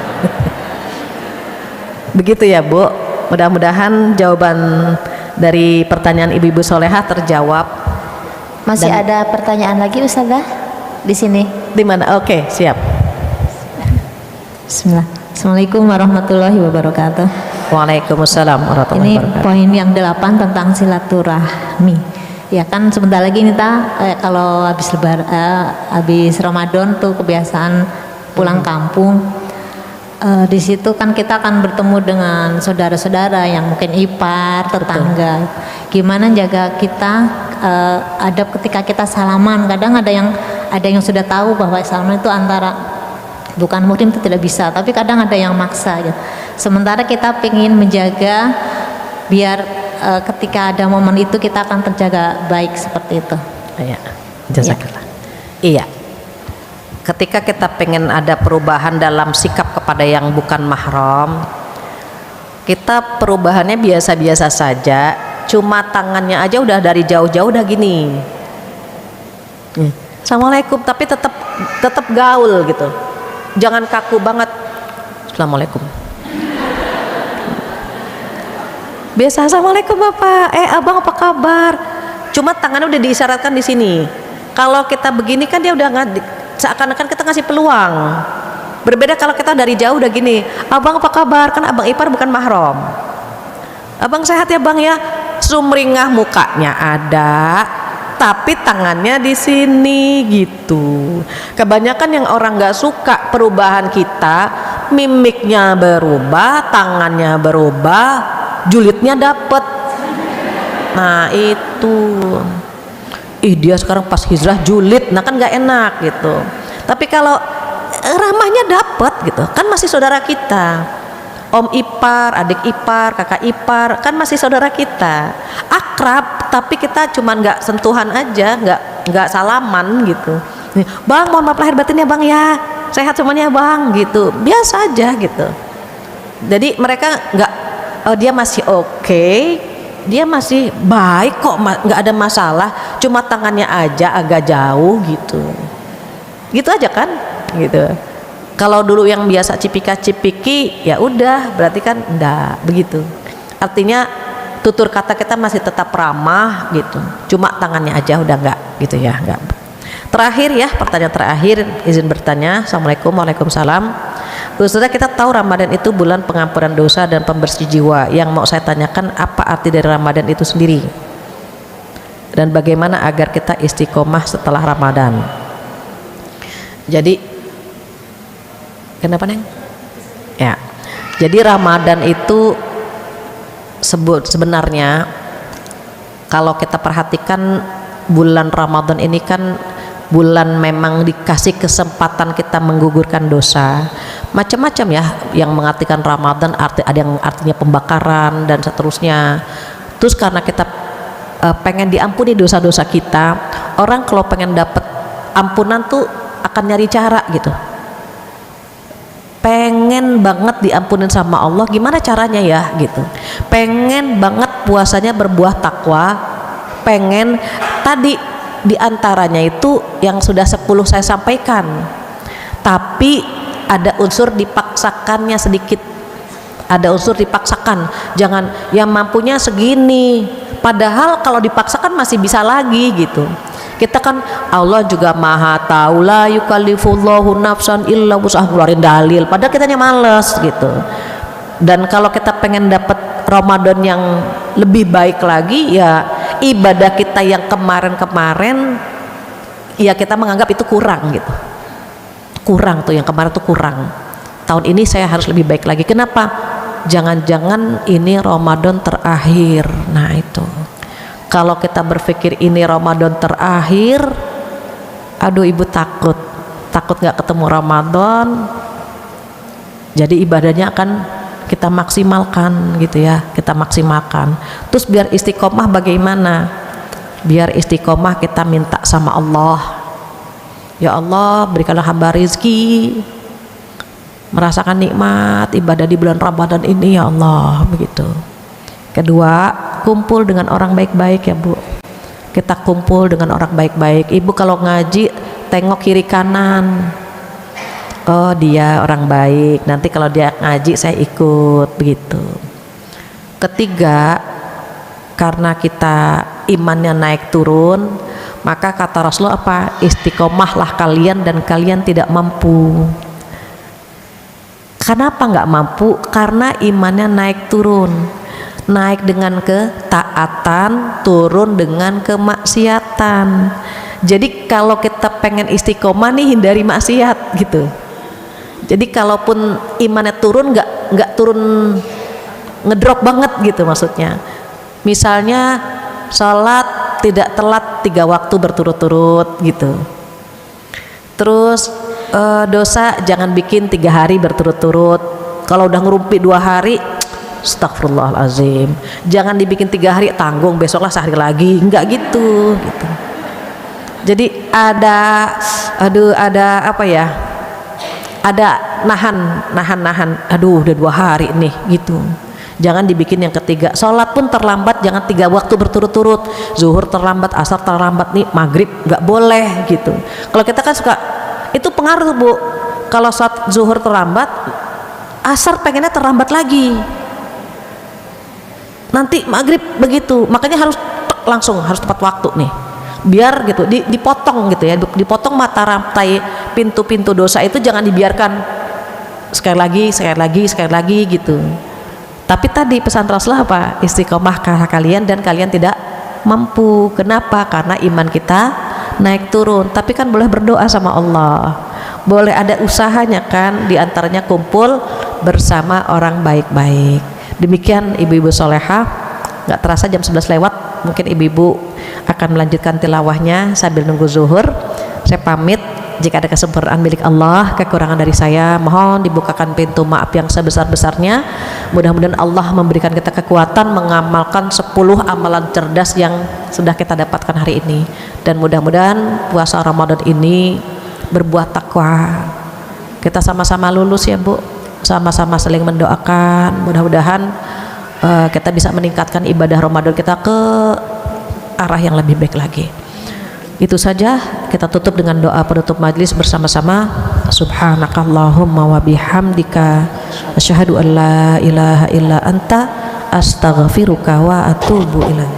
Begitu ya Bu. Mudah-mudahan jawaban dari pertanyaan ibu-ibu solehah terjawab. Masih ada pertanyaan lagi Ustazah di sini? Di mana? Oke, siap. Bismillah. Assalamualaikum warahmatullahi wabarakatuh. Waalaikumsalam warahmatullahi wabarakatuh. Ini poin yang 8 tentang silaturahmi. Ya kan sebentar lagi kita kalau habis Ramadan tuh kebiasaan pulang kampung. di situ kan kita akan bertemu dengan saudara-saudara yang mungkin ipar, tetangga. Gimana jaga kita adab ketika kita salaman? Kadang ada yang sudah tahu bahwa salaman itu antara bukan muhrim itu tidak bisa, tapi kadang ada yang maksa gitu. Sementara kita ingin menjaga biar ketika ada momen itu kita akan terjaga baik seperti itu. Iya, jazakallah. Iya. Ketika kita pengen ada perubahan dalam sikap kepada yang bukan mahram, kita perubahannya biasa-biasa saja, cuma tangannya aja udah dari jauh-jauh udah gini. Assalamualaikum, tapi tetap gaul gitu. Jangan kaku banget. Assalamualaikum. Biasa, assalamualaikum Bapak. Abang apa kabar? Cuma tangannya udah diisyaratkan di sini. Kalau kita begini kan dia udah seakan-akan kita ngasih peluang. Berbeda kalau kita dari jauh udah gini, abang apa kabar? Kan abang ipar bukan mahram. Abang sehat ya bang ya. Sumringah mukanya ada, tapi tangannya di sini gitu. Kebanyakan yang orang nggak suka perubahan kita, mimiknya berubah, tangannya berubah, julidnya dapet. Nah itu. Dia sekarang pas hijrah julid, nah kan nggak enak gitu. Tapi kalau ramahnya dapet gitu, kan masih saudara kita. Om ipar, adik ipar, kakak ipar, kan masih saudara kita. Akrab, tapi kita cuman nggak sentuhan aja, nggak salaman gitu. Bang, mohon maaf lahir batin ya bang ya, sehat semuanya bang gitu. Biasa aja gitu. Jadi mereka dia masih oke. Dia masih baik kok, nggak ada masalah, cuma tangannya aja agak jauh gitu aja kan gitu. Kalau dulu yang biasa cipika-cipiki ya udah berarti kan enggak begitu. Artinya tutur kata kita masih tetap ramah gitu, cuma tangannya aja udah enggak gitu ya, enggak. Terakhir ya, pertanyaan terakhir, izin bertanya. Assalamualaikum. Waalaikumsalam. Ustazah, kita tahu Ramadan itu bulan pengampunan dosa dan pembersih jiwa. Yang mau saya tanyakan, apa arti dari Ramadan itu sendiri? Dan bagaimana agar kita istiqomah setelah Ramadan? Jadi, kenapa Neng? Ya, jadi Ramadan itu sebenarnya kalau kita perhatikan bulan Ramadan ini kan bulan memang dikasih kesempatan kita menggugurkan dosa macam-macam ya, yang mengartikan Ramadan ada yang artinya pembakaran dan seterusnya. Terus karena kita pengen diampuni dosa-dosa kita, orang kalau pengen dapat ampunan tuh akan nyari cara gitu, pengen banget diampunin sama Allah, gimana caranya ya gitu, pengen banget puasanya berbuah takwa, pengen tadi diantaranya itu yang sudah 10 saya sampaikan, tapi ada unsur dipaksakannya sedikit, ada unsur dipaksakan. Jangan yang mampunya segini, padahal kalau dipaksakan masih bisa lagi gitu. Kita kan Allah juga maha tahu, la yukallifullahu nafsan illa wus'aha, keluarin dalil, padahal kitanya males gitu. Dan kalau kita pengen dapat Ramadan yang lebih baik lagi, ya ibadah kita yang kemarin-kemarin ya kita menganggap itu kurang gitu. Kurang tuh, yang kemarin tuh kurang. Tahun ini saya harus lebih baik lagi. Kenapa? Jangan-jangan ini Ramadan terakhir. Nah itu, kalau kita berpikir ini Ramadan terakhir, aduh ibu takut nggak ketemu Ramadan. Jadi ibadahnya akan kita maksimalkan gitu ya, kita maksimalkan. Terus biar istiqomah bagaimana? Biar istiqomah kita minta sama Allah, ya Allah berikanlah hamba rizki merasakan nikmat ibadah di bulan Ramadan ini ya Allah, begitu. Kedua, kumpul dengan orang baik-baik ya Bu. Kita kumpul dengan orang baik-baik. Ibu kalau ngaji tengok kiri kanan, oh dia orang baik, nanti kalau dia ngaji saya ikut, begitu. Ketiga, karena kita imannya naik turun, maka kata Rasulullah apa? Istiqomahlah kalian dan kalian tidak mampu. Kenapa nggak mampu? Karena imannya naik turun, naik dengan ketaatan, turun dengan kemaksiatan. Jadi kalau kita pengen istiqomah nih, hindari maksiat gitu. Jadi kalaupun imannya turun, nggak turun ngedrop banget gitu maksudnya. Misalnya sholat tidak telat 3 waktu berturut-turut gitu. Terus dosa jangan bikin 3 hari berturut-turut. Kalau udah ngerumpi 2 hari, astagfirullahalazim, jangan dibikin 3 hari, tanggung besoklah sehari lagi, enggak gitu. Jadi ada apa ya, ada nahan, aduh udah 2 hari nih gitu. Jangan dibikin yang ketiga. Sholat pun terlambat jangan 3 waktu berturut-turut. Zuhur terlambat, asar terlambat nih, maghrib nggak boleh gitu. Kalau kita kan suka, itu pengaruh Bu. Kalau sholat zuhur terlambat, asar pengennya terlambat lagi, nanti maghrib begitu. Makanya harus langsung, harus tepat waktu nih, biar gitu dipotong gitu ya, dipotong mata rantai pintu-pintu dosa itu, jangan dibiarkan sekali lagi gitu. Tapi tadi pesan Rasulullah apa? Istiqomah kalian dan kalian tidak mampu. Kenapa? Karena iman kita naik turun. Tapi kan boleh berdoa sama Allah, boleh ada usahanya kan, diantaranya kumpul bersama orang baik-baik. Demikian ibu-ibu solehah. Nggak terasa jam 11 lewat, mungkin ibu-ibu akan melanjutkan tilawahnya sambil nunggu zuhur. Saya pamit. Jika ada kesempurnaan milik Allah, kekurangan dari saya mohon dibukakan pintu maaf yang sebesar-besarnya. Mudah-mudahan Allah memberikan kita kekuatan mengamalkan 10 amalan cerdas yang sudah kita dapatkan hari ini, dan mudah-mudahan puasa Ramadan ini berbuah takwa. Kita sama-sama lulus ya Bu, sama-sama saling mendoakan. Mudah-mudahan kita bisa meningkatkan ibadah Ramadan kita ke arah yang lebih baik lagi. Itu saja, kita tutup dengan doa penutup majlis bersama-sama. Subhanakallahumma wa bihamdika asyhadu an la ilaha illa anta astaghfiruka wa atubu ilaik.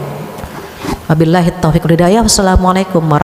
Wabillahi taufiq wal hidayah. Wassalamualaikum warahmatullahi wabarakatuh.